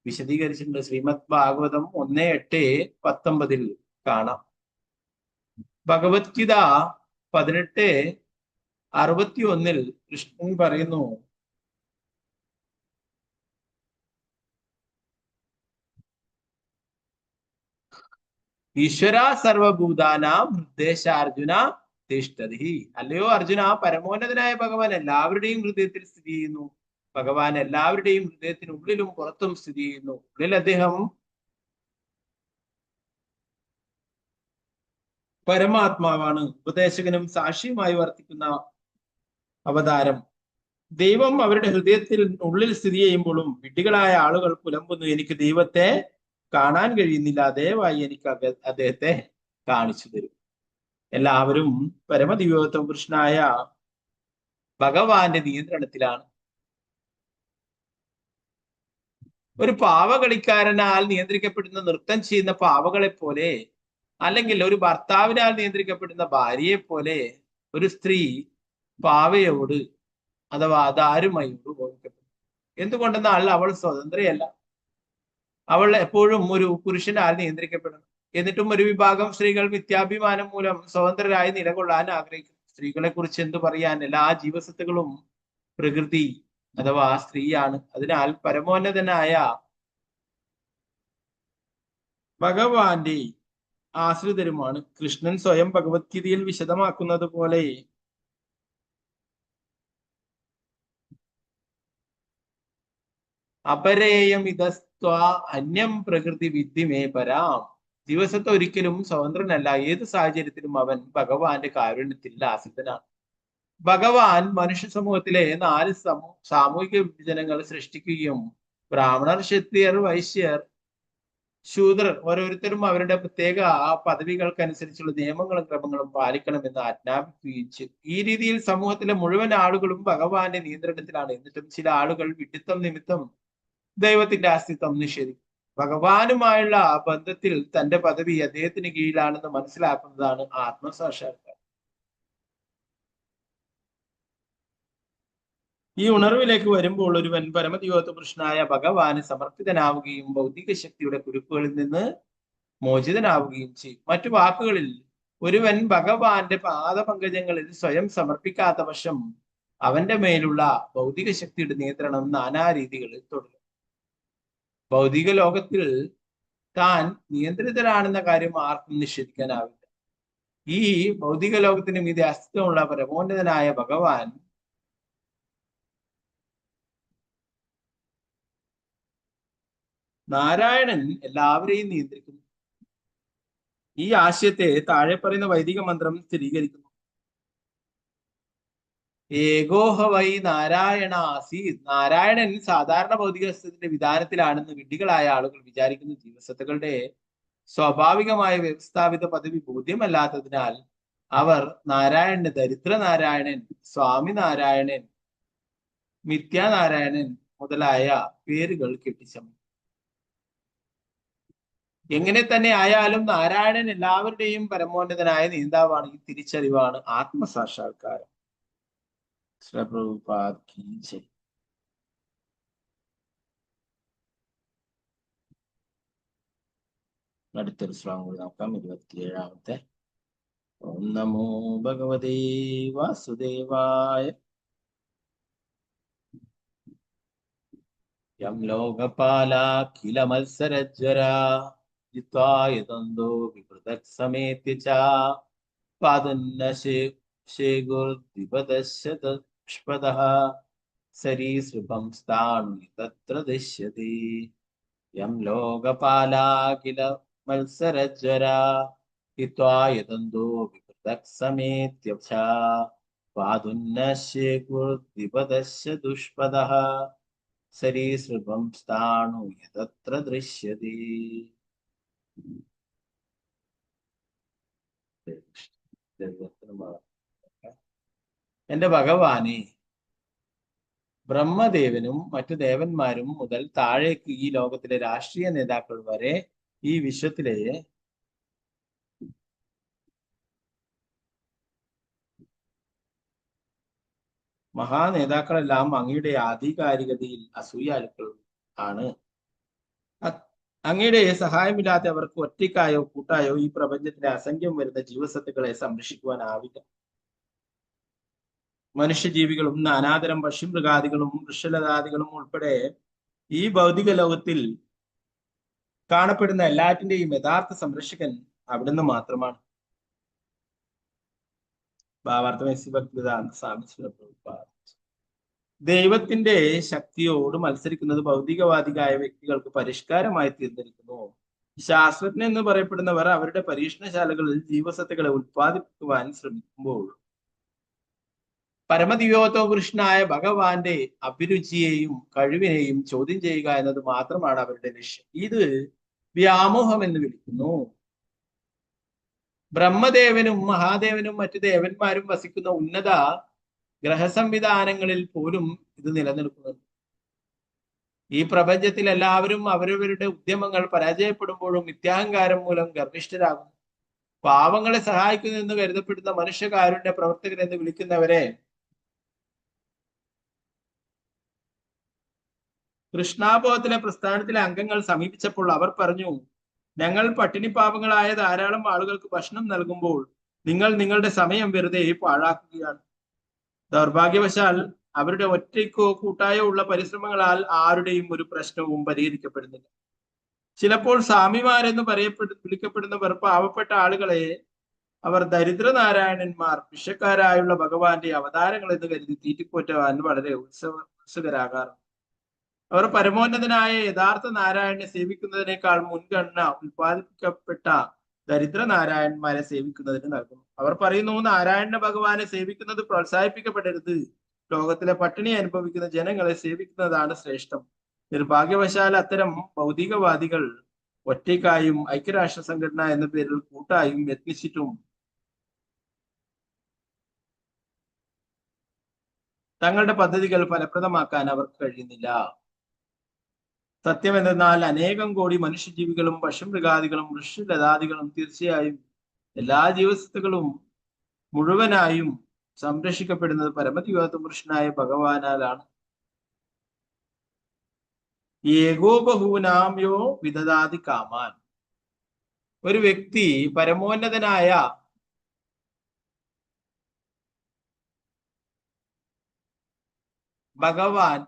വിശദീകരിച്ചിട്ടുണ്ട്. ശ്രീമദ് ഭാഗവതം 1:8-19 കാണാം. ഭഗവത്ഗീത 18:61 കൃഷ്ണൻ പറയുന്നു, ഈശ്വര സർവഭൂതാനാം ഹൃദയശാർജുന തിഷ്ഠതി. അല്ലയോ അർജുന, പരമോന്നതനായ ഭഗവാൻ എല്ലാവരുടെയും ഹൃദയത്തിൽ സ്ഥിതി ചെയ്യുന്നു. ഭഗവാൻ എല്ലാവരുടെയും ഹൃദയത്തിനുള്ളിലും പുറത്തും സ്ഥിതി ചെയ്യുന്നു. ഉള്ളിൽ അദ്ദേഹം പരമാത്മാവാണ്, ഉപദേശകനും സാക്ഷിയുമായി വർത്തിക്കുന്ന അവതാരം. ദൈവം അവരുടെ ഹൃദയത്തിൽ ഉള്ളിൽ സ്ഥിതി ചെയ്യുമ്പോഴും വിഡ്ഢികളായ ആളുകൾ പുലമ്പുന്നു, എനിക്ക് ദൈവത്തെ കാണാൻ കഴിയുന്നില്ല, ദയവായി എനിക്ക് അദ്ദേഹത്തെ കാണിച്ചു തരും. എല്ലാവരും പരമദിവ്യോത്തമ പുരുഷനായ ഭഗവാന്റെ നിയന്ത്രണത്തിലാണ്. ഒരു പാവകളിക്കാരനാൽ നിയന്ത്രിക്കപ്പെടുന്ന, നൃത്തം ചെയ്യുന്ന പാവകളെ പോലെ, അല്ലെങ്കിൽ ഒരു ഭർത്താവിനാൽ നിയന്ത്രിക്കപ്പെടുന്ന ഭാര്യയെ പോലെ ഒരു സ്ത്രീ പാവയോട് അഥവാ ദാരുമയോട് ഉപയോഗിക്കപ്പെടും. എന്തുകൊണ്ടെന്നാൽ അവൾ സ്വതന്ത്രയല്ല, അവൾ എപ്പോഴും ഒരു പുരുഷനാൽ നിയന്ത്രിക്കപ്പെടണം. എന്നിട്ടും ഒരു വിഭാഗം സ്ത്രീകൾ മിഥ്യാഭിമാനം മൂലം സ്വതന്ത്രരായി നിലകൊള്ളാൻ ആഗ്രഹിക്കുന്നു. സ്ത്രീകളെ കുറിച്ച് എന്തു പറയാൻ, എല്ലാ ജീവസത്തുകളും പ്രകൃതി അഥവാ സ്ത്രീയാണ്. അതിനാൽ പരമോന്നതനായ ഭഗവാന്റെ ആശ്രിതരുമാണ്. കൃഷ്ണൻ സ്വയം ഭഗവത്ഗീതയിൽ വിശദമാക്കുന്നത് പോലെ അപരേയം ഇതസ്ത്വാ അന്യം പ്രകൃതി വിദ്യമേ പരാം. ദിവസത്തെ ഒരിക്കലും സ്വതന്ത്രനല്ല, ഏത് സാഹചര്യത്തിലും അവൻ ഭഗവാന്റെ കാരുണ്യത്തിൽ ആശ്രിതനാണ്. ഭഗവാൻ മനുഷ്യ സമൂഹത്തിലെ 4 സാമൂഹിക വിഭജനങ്ങൾ സൃഷ്ടിക്കുകയും ബ്രാഹ്മണർ, ക്ഷത്രിയർ, വൈശ്യർ ശൂദ്രർ ഓരോരുത്തരും അവരുടെ പ്രത്യേക പദവികൾക്കനുസരിച്ചുള്ള നിയമങ്ങളും ക്രമങ്ങളും പാലിക്കണമെന്ന് ആജ്ഞാപിക്കുകയും ചെയ്തു. ഈ രീതിയിൽ സമൂഹത്തിലെ മുഴുവൻ ആളുകളും ഭഗവാന്റെ നിയന്ത്രണത്തിലാണ്. എന്നിട്ടും ചില ആളുകൾ വിഡിത്തം നിമിത്തം ദൈവത്തിന്റെ അസ്തിത്വം നിഷേധിക്കും. ഭഗവാനുമായുള്ള ആ ബന്ധത്തിൽ തന്റെ പദവി അദ്ദേഹത്തിന് കീഴിലാണെന്ന് മനസ്സിലാക്കുന്നതാണ് ആത്മസാക്ഷാത്കാരം. ഈ ഉണർവിലേക്ക് വരുമ്പോൾ ഒരുവൻ പരമദിവ്യോത്തപുരുഷനായ ഭഗവാന് സമർപ്പിതനാവുകയും ഭൗതിക ശക്തിയുടെ കുരുക്കുകളിൽ നിന്ന് മോചിതനാവുകയും ചെയ്യും. മറ്റു വാക്കുകളിൽ, ഒരുവൻ ഭഗവാന്റെ പാദപങ്കജങ്ങളിൽ സ്വയം സമർപ്പിക്കാത്ത പക്ഷം അവന്റെ മേലുള്ള ഭൗതിക ശക്തിയുടെ നിയന്ത്രണം നാനാ രീതികളിൽ തുടരും. ഭൗതിക ലോകത്തിൽ താൻ നിയന്ത്രിതരാണെന്ന കാര്യം ആർക്കും നിഷേധിക്കാനാവില്ല. ഈ ഭൗതിക ലോകത്തിന് മീതെ അസ്തിത്വമുള്ള പരമോന്നതനായ ഭഗവാൻ നാരായണൻ എല്ലാവരെയും നിയന്ത്രിക്കുന്നു. ഈ ആശയത്തെ താഴെ പറയുന്ന വൈദിക മന്ത്രം സ്ഥിരീകരിക്കുന്നു. ഏകോഹ വൈ നാരായണ ആസീത്. നാരായണൻ സാധാരണ ഭൗതിക വസ്തുവിന്റെ വിധാനത്തിലാണെന്ന് വിഡ്ഢികളായ ആളുകൾ വിചാരിക്കുന്ന ജീവസത്തകളുടെ സ്വാഭാവികമായ വ്യവസ്ഥാപിത പദവി ബോധ്യമല്ലാത്തതിനാൽ അവർ നാരായണന് ദരിദ്ര നാരായണൻ, സ്വാമി നാരായണൻ, മിഥ്യാനാരായണൻ മുതലായ പേരുകൾ കെട്ടിച്ചമച്ചു. എങ്ങനെ തന്നെ ആയാലും നാരായണൻ എല്ലാവരുടെയും പരമോന്നതനായ നേതാവാണ്. ഈ തിരിച്ചറിവാണ് ആത്മസാക്ഷാത്കാരം. അടുത്തൊരു ശ്ലോകം കൂടി നോക്കാം. 27-ാമത്തെ. ഓം നമോ ഭഗവതേ വാസുദേവായ. യം ലോകപാലാഖില മത്സരജ്വരാ ജിത്വായതന്തോ വിപൃതക്സമേത്യ ച പാദന്നശേഗുർദ്വിപദശതപുഷ്പദഃ സരീസൃപം സ്ഥാണുനി തത്ര ദൃശ്യത്തെ. യം ലോകപാലാഖില മത്സരജ്വരാ ജിത്വായതന്തോ വിപൃതക്സമേത്യ ച പാദുന്നശേഗുർദ്വിപദശതുഷ്പദഃ സരീസൃപം സ്ഥാണുനി തത്ര ദൃശ്യത്തെ. എന്റെ ഭഗവാനെ, ബ്രഹ്മദേവനും മറ്റു ദേവന്മാരും മുതൽ താഴേക്ക് ഈ ലോകത്തിലെ രാഷ്ട്രീയ നേതാക്കൾ വരെ ഈ വിശ്വത്തിലെ മഹാനേതാക്കളെല്ലാം അങ്ങയുടെ ആധികാരികതയിൽ അസൂയാലുക്കൾ ആണ്. അങ്ങയുടെ സഹായമില്ലാതെ അവർക്ക് ഒറ്റയ്ക്കായോ കൂട്ടായോ ഈ പ്രപഞ്ചത്തിലെ അസംഖ്യം വരുന്ന ജീവസത്തുക്കളെ സംരക്ഷിക്കുവാനാവില്ല. മനുഷ്യജീവികളും നാനാതരം പക്ഷിമൃഗാദികളും വൃക്ഷലതാദികളും ഉൾപ്പെടെ ഈ ഭൗതിക ലോകത്തിൽ കാണപ്പെടുന്ന എല്ലാറ്റിന്റെയും യഥാർത്ഥ സംരക്ഷകൻ അവിടുന്ന് മാത്രമാണ്. ദൈവത്തിന്റെ ശക്തിയോട് മത്സരിക്കുന്നത് ഭൗതികവാദികളായ വ്യക്തികൾക്ക് പരിഷ്കാരമായി തീർന്നിരിക്കുന്നു. ശാസ്ത്രജ്ഞൻ എന്ന് പറയപ്പെടുന്നവർ അവരുടെ പരീക്ഷണശാലകളിൽ ജീവസത്തുക്കളെ ഉത്പാദിപ്പിക്കുവാൻ ശ്രമിക്കുമ്പോൾ പരമദിവ്യോത്തപുരുഷനായ ഭഗവാന്റെ അഭിരുചിയെയും കഴിവിനെയും ചോദ്യം ചെയ്യുക എന്നത് മാത്രമാണ് അവരുടെ ലക്ഷ്യം. ഇത് വ്യാമോഹം എന്ന് വിളിക്കുന്നു. ബ്രഹ്മദേവനും മഹാദേവനും മറ്റു ദേവന്മാരും വസിക്കുന്ന ഉന്നത ഗ്രഹസംവിധാനങ്ങളിൽ പോലും ഇത് നിലനിൽക്കുന്നുണ്ട്. ഈ പ്രപഞ്ചത്തിൽ എല്ലാവരും അവരവരുടെ ഉദ്യമങ്ങൾ പരാജയപ്പെടുമ്പോഴും മിഥ്യാഹങ്കാരം മൂലം ഗർഭിഷ്ഠരാകുന്നു. പാവങ്ങളെ സഹായിക്കുന്നു എന്ന് കരുതപ്പെടുന്ന മനുഷ്യകാരുണ്യ പ്രവർത്തകർ എന്ന് വിളിക്കുന്നവരെ കൃഷ്ണാബോധത്തിലെ പ്രസ്ഥാനത്തിലെ അംഗങ്ങൾ സമീപിച്ചപ്പോൾ അവർ പറഞ്ഞു, ഞങ്ങൾ പട്ടിണി പാവങ്ങളായ ധാരാളം ആളുകൾക്ക് ഭക്ഷണം നൽകുമ്പോൾ നിങ്ങൾ നിങ്ങളുടെ സമയം വെറുതെ പാഴാക്കുകയാണ്. ദൗർഭാഗ്യവശാൽ അവരുടെ ഒറ്റയ്ക്കോ കൂട്ടായോ ഉള്ള പരിശ്രമങ്ങളാൽ ആരുടെയും ഒരു പ്രശ്നവും പരിഹരിക്കപ്പെടുന്നില്ല. ചിലപ്പോൾ സ്വാമിമാരെന്ന് വിളിക്കപ്പെടുന്നവർ പാവപ്പെട്ട ആളുകളെ അവർ ദരിദ്ര നാരായണന്മാർ, വിഷക്കാരായുള്ള ഭഗവാന്റെ അവതാരങ്ങൾ എന്ന് കരുതി തീറ്റിപ്പോറ്റാൻ വളരെ ഉത്സുകരാകാറുണ്ട്. അവർ പരമോന്നതനായ യഥാർത്ഥ നാരായണനെ സേവിക്കുന്നതിനേക്കാൾ മുൻഗണന ഉത്പാദിപ്പിക്കപ്പെട്ട ദരിദ്ര നാരായണന്മാരെ സേവിക്കുന്നതിന് നൽകുന്നു. അവർ പറയുന്നു, നാരായണ ഭഗവാനെ സേവിക്കുന്നത് പ്രോത്സാഹിപ്പിക്കപ്പെടരുത്. ലോകത്തിലെ പട്ടിണി അനുഭവിക്കുന്ന ജനങ്ങളെ സേവിക്കുന്നതാണ് ശ്രേഷ്ഠം. നിർഭാഗ്യവശാൽ അത്തരം ഭൗതികവാദികൾ ഒറ്റയ്ക്കായും ഐക്യരാഷ്ട്ര സംഘടന എന്ന പേരിൽ കൂട്ടായും യത്നിച്ചിട്ടും തങ്ങളുടെ പദ്ധതികൾ ഫലപ്രദമാക്കാൻ അവർക്ക് കഴിയുന്നില്ല. സത്യം എന്തെന്നാൽ അനേകം കോടി മനുഷ്യജീവികളും പശുമൃഗാദികളും വൃക്ഷലതാദികളും തീർച്ചയായും എല്ലാ ജീവസത്തുക്കളും മുഴുവനായും സംരക്ഷിക്കപ്പെടുന്നത് പരമദിവ്യാത്മ പുരുഷനായ ഭഗവാനാലാണ്. ഏകോ ബഹൂനാം യോ വിദദാതി കാമാൻ. ഒരു വ്യക്തി പരമോന്നതനായ ഭഗവാൻ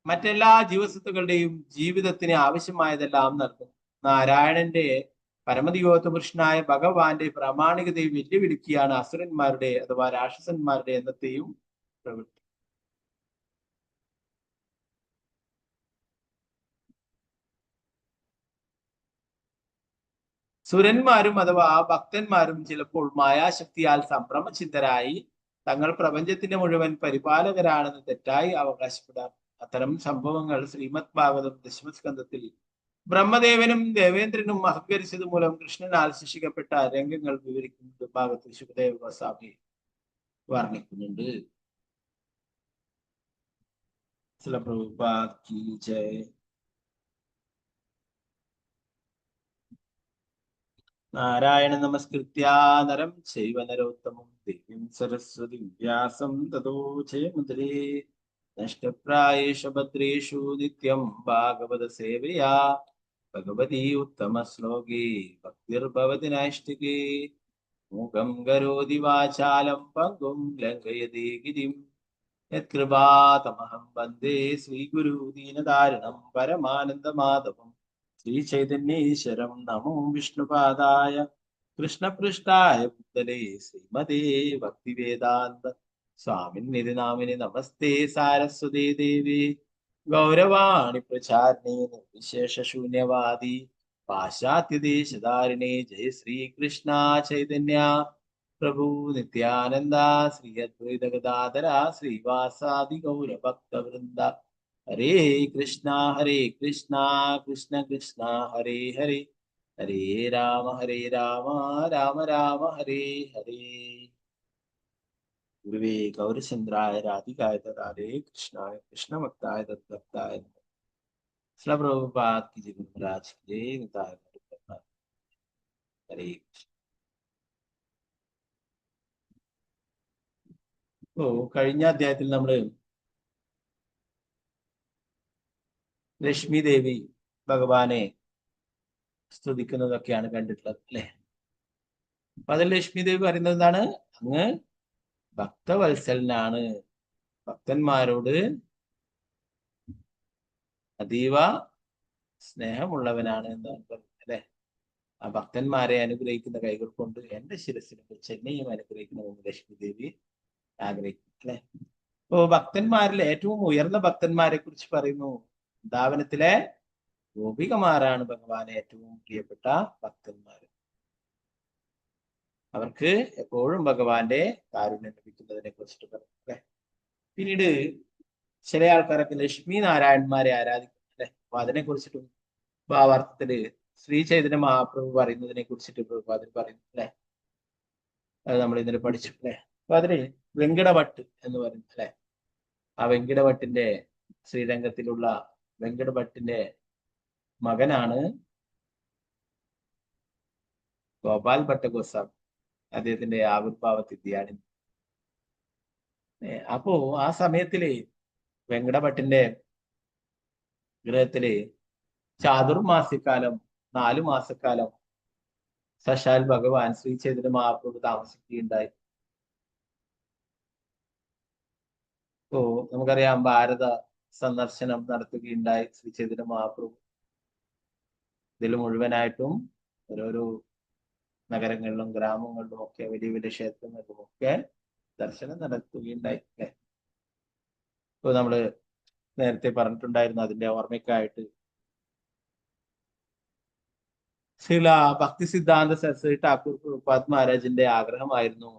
മറ്റെല്ലാ ജീവസത്തുക്കളുടെയും ജീവിതത്തിന് ആവശ്യമായതെല്ലാം നൽകുന്നു. നാരായണന്റെ പരമദിവ്യാത്മ പുരുഷനായ ഭഗവാന്റെ പ്രാമാണികതയെ വെല്ലുവിളിക്കുകയാണ് അസുരന്മാരുടെ അഥവാ രാക്ഷസന്മാരുടെ എന്നത്തെയും പ്രവൃത്തി. സുരന്മാരും അഥവാ ഭക്തന്മാരും ചിലപ്പോൾ മായാശക്തിയാൽ സംഭ്രമചിന്തരായി തങ്ങൾ പ്രപഞ്ചത്തിന്റെ മുഴുവൻ പരിപാലകരാണെന്ന് തെറ്റായി അവകാശപ്പെടാം. അത്തരം സംഭവങ്ങൾ ശ്രീമദ് ഭാഗവതം ദശമസ്കന്ധത്തിൽ ബ്രഹ്മദേവനും ദേവേന്ദ്രനും അഹങ്കരിച്ചത് മൂലം കൃഷ്ണനാൽ ശിക്ഷിക്കപ്പെട്ട രംഗങ്ങൾ വിവരിക്കുന്നത് ഭാഗത്ത് ശുഭദേവ ഗോസ്വാമി വർണ്ണിക്കുന്നുണ്ട്. പ്രഭുപാദ് കി ജയ്. നാരായണ നമസ്കൃത്യ നരം ചൈവ നരോത്തമം ദേവീം സരസ്വതി വ്യാസം തതോ ജയമുദ്രേ. നഷ്ടപ്രായേഷു ഭദ്രേഷു നിത്യം ഭാഗവത സേവയാ ഭഗവതി ഉത്തമ ശ്ലോകേ ഭക്തിർഭവതി നൈഷ്ഠികേ. മൂകം കരോതി വാചാലം പങ്കും ലംഘയതേ ഗിരിം യത്കൃപാതമഹം വന്ദേ ശ്രീഗുരു ദീനധാരണം പരമാനന്ദമാധവം. ശ്രീചൈതന്യേശ്വരം നമോ വിഷ്ണുപാദായ കൃഷ്ണപൃഷ്ഠായ ഭൂതലേ ശ്രീമതേ ഭക്തിവേദാന്ത സ്വാമിന്നിധി നാമിനി നമസ്തേ സാരസ്വതേ ദേവി ഗൗരവാണി പ്രചാരിണേ നിർവിശേഷ ശൂന്യവാദി പാശ്ചാത്യദേശധാരിണേ. ജയ ശ്രീകൃഷ്ണ ചൈതന്യ പ്രഭു നിത്യാനന്ദ ശ്രീ അദ്വൈത ഗദാധര ശ്രീവാസാദി ഗൗരഭക്തവൃന്ദ. ഹരേ കൃഷ്ണ കൃഷ്ണ കൃഷ്ണ ഹരേ ഹരേ, ഹരേ രാമ രാമ രാമ ഹരേ ഹരേ. ഗുരുവേ ഗൗരചന്ദ്രായ രാധികായ തഥാരേ കൃഷ്ണായ കൃഷ്ണഭക്തായ തദ്ഭക്തായ ശ്രീ പ്രഭുപാദ് കി ജയ്. ഗുരുരാജ് കി ജയ്. നിതായ ഹരേ കൃഷ്ണ. കഴിഞ്ഞ അധ്യായത്തിൽ നമ്മള് ലക്ഷ്മി ദേവി ഭഗവാനെ സ്തുതിക്കുന്നതൊക്കെയാണ് കണ്ടിട്ടുള്ളത് അല്ലെ. അപ്പൊ അതിൽ ലക്ഷ്മി ദേവി പറയുന്നത് എന്താണ്? അങ്ങ് ഭക്തവത്സലനാണ്, ഭക്തന്മാരോട് അതീവ സ്നേഹമുള്ളവനാണ് എന്നാണ് പറയുന്നത് അല്ലെ. ആ ഭക്തന്മാരെ അനുഗ്രഹിക്കുന്ന കൈകൾ കൊണ്ട് എന്റെ ശിരസിനെ ചെന്നൈയും അനുഗ്രഹിക്കണമെന്ന് ലക്ഷ്മി ദേവി ആഗ്രഹിക്കുന്നു അല്ലെ. അപ്പോ ഭക്തന്മാരിൽ ഏറ്റവും ഉയർന്ന ഭക്തന്മാരെ കുറിച്ച് പറയുന്നു. വൃന്ദാവനത്തിലെ ഗോപികമാരാണ് ഭഗവാനെ ഏറ്റവും പ്രിയപ്പെട്ട ഭക്തന്മാർ. അവർക്ക് എപ്പോഴും ഭഗവാന്റെ കാരുണ്യം ലഭിക്കുന്നതിനെ കുറിച്ചിട്ട് പറഞ്ഞു അല്ലെ. പിന്നീട് ചില ആൾക്കാരൊക്കെ ലക്ഷ്മി നാരായണന്മാരെ ആരാധിക്കും അല്ലെ. അപ്പൊ അതിനെ കുറിച്ചിട്ടും ഭാവാർത്ഥത്തില് ശ്രീ ചൈതന്യ മഹാപ്രഭു പറയുന്നതിനെ കുറിച്ചിട്ട് അതിൽ പറയുന്നു അല്ലെ. അത് നമ്മൾ ഇന്നലെ പഠിച്ചു അല്ലെ. അപ്പൊ അതില് വെങ്കടഭട്ട് എന്ന് പറയുന്നു അല്ലെ. ആ വെങ്കടഭട്ടിന്റെ ശ്രീരംഗത്തിലുള്ള വെങ്കടഭട്ടിന്റെ മകനാണ് ഗോപാൽ ഭട്ട ഗോസ്വാമി. അദ്ദേഹത്തിന്റെ ആവിർഭാവ തിഥിയാണ്. അപ്പോ ആ സമയത്തില് വെങ്കടഭട്ടിന്റെ ഗൃഹത്തില് ചാതുർമാസ്യക്കാലം 4 മാസക്കാലം സാക്ഷാൽ ഭഗവാൻ ശ്രീ ചൈതന്യ മഹാപ്രഭു താമസിക്കുകയുണ്ടായി. ഓ നമുക്കറിയാം, ഭാരത സന്ദർശനം നടത്തുകയുണ്ടായി ശ്രീ ചൈതന്യ മഹാപ്രഭു. ഇതിൽ മുഴുവനായിട്ടും ഓരോരോ നഗരങ്ങളിലും ഗ്രാമങ്ങളിലും ഒക്കെ വലിയ വലിയ ക്ഷേത്രങ്ങളിലും ഒക്കെ ദർശനം നടത്തുകയുണ്ടായി. ഇപ്പൊ നമ്മള് നേരത്തെ പറഞ്ഞിട്ടുണ്ടായിരുന്നു, അതിന്റെ ഓർമ്മയ്ക്കായിട്ട് ശ്രീല ഭക്തി സിദ്ധാന്ത സരസ്വതി ഠാക്കൂർ പ്രഭുപാദ് മഹാരാജിന്റെ ആഗ്രഹമായിരുന്നു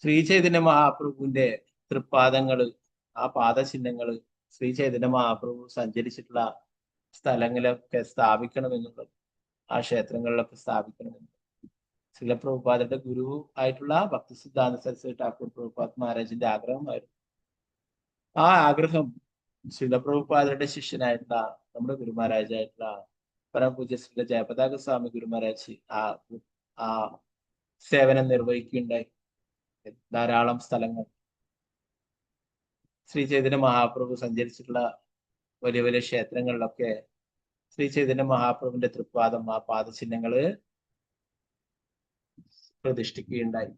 ശ്രീ ചൈതന്യ മഹാപ്രഭുവിന്റെ തൃപ്പാദങ്ങള്, ആ പാദചിഹ്നങ്ങള് ശ്രീ ചൈതന്യ മഹാപ്രഭു സഞ്ചരിച്ചിട്ടുള്ള സ്ഥലങ്ങളിലൊക്കെ സ്ഥാപിക്കണമെന്നുള്ളത്, ആ ക്ഷേത്രങ്ങളിലൊക്കെ സ്ഥാപിക്കണമെന്നുള്ളത് ശ്രീല പ്രഭുപാദരുടെ ഗുരു ആയിട്ടുള്ള ഭക്തി സിദ്ധാന്ത സരസ്വതി ഠാക്കൂർ പ്രഭുപാദ് മഹാരാജിന്റെ ആഗ്രഹമായിരുന്നു. ആ ആഗ്രഹം ശ്രീല പ്രഭുപാദരുടെ ശിഷ്യനായിട്ടുള്ള നമ്മുടെ ഗുരു മഹാരാജായിട്ടുള്ള പരമപൂജ്യ ശ്രീല ജയപതാക സ്വാമി ഗുരു മഹാരാജ് ആ സേവനം നിർവഹിക്കുകയുണ്ടായി. ധാരാളം സ്ഥലങ്ങൾ ശ്രീ ചൈതന്യ മഹാപ്രഭു സഞ്ചരിച്ചിട്ടുള്ള വലിയ വലിയ ക്ഷേത്രങ്ങളിലൊക്കെ ശ്രീ ചൈതന്യ മഹാപ്രഭുവിന്റെ തൃപ്പാദം, ആ പാദചിഹ്നങ്ങള് പ്രതിഷ്ഠിക്കുകയുണ്ടായി.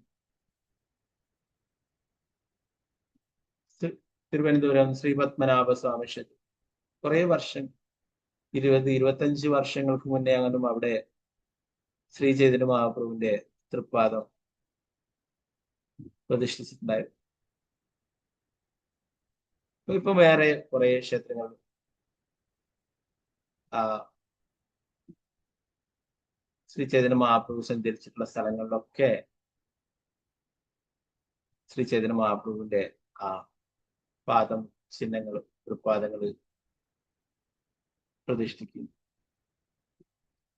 തിരുവനന്തപുരം ശ്രീ പത്മനാഭ സ്വാമി ക്ഷേത്രം കുറെ വർഷം 20-25 വർഷങ്ങൾക്ക് മുന്നേ അങ്ങനും അവിടെ ശ്രീ ചൈതന്യ മഹാപ്രഭുവിന്റെ തൃപ്പാദം പ്രതിഷ്ഠിച്ചിട്ടുണ്ടായിരുന്നു. ഇപ്പൊ വേറെ കുറെ ക്ഷേത്രങ്ങൾ ശ്രീ ചൈതന്യ മഹാപ്രഭു സഞ്ചരിച്ചിട്ടുള്ള സ്ഥലങ്ങളിലൊക്കെ ശ്രീ ചൈതന്യ മഹാപ്രഭുവിന്റെ ആ പാദം ചിഹ്നങ്ങൾ, തൃപ്പാദങ്ങൾ പ്രതിഷ്ഠിക്കുന്നു.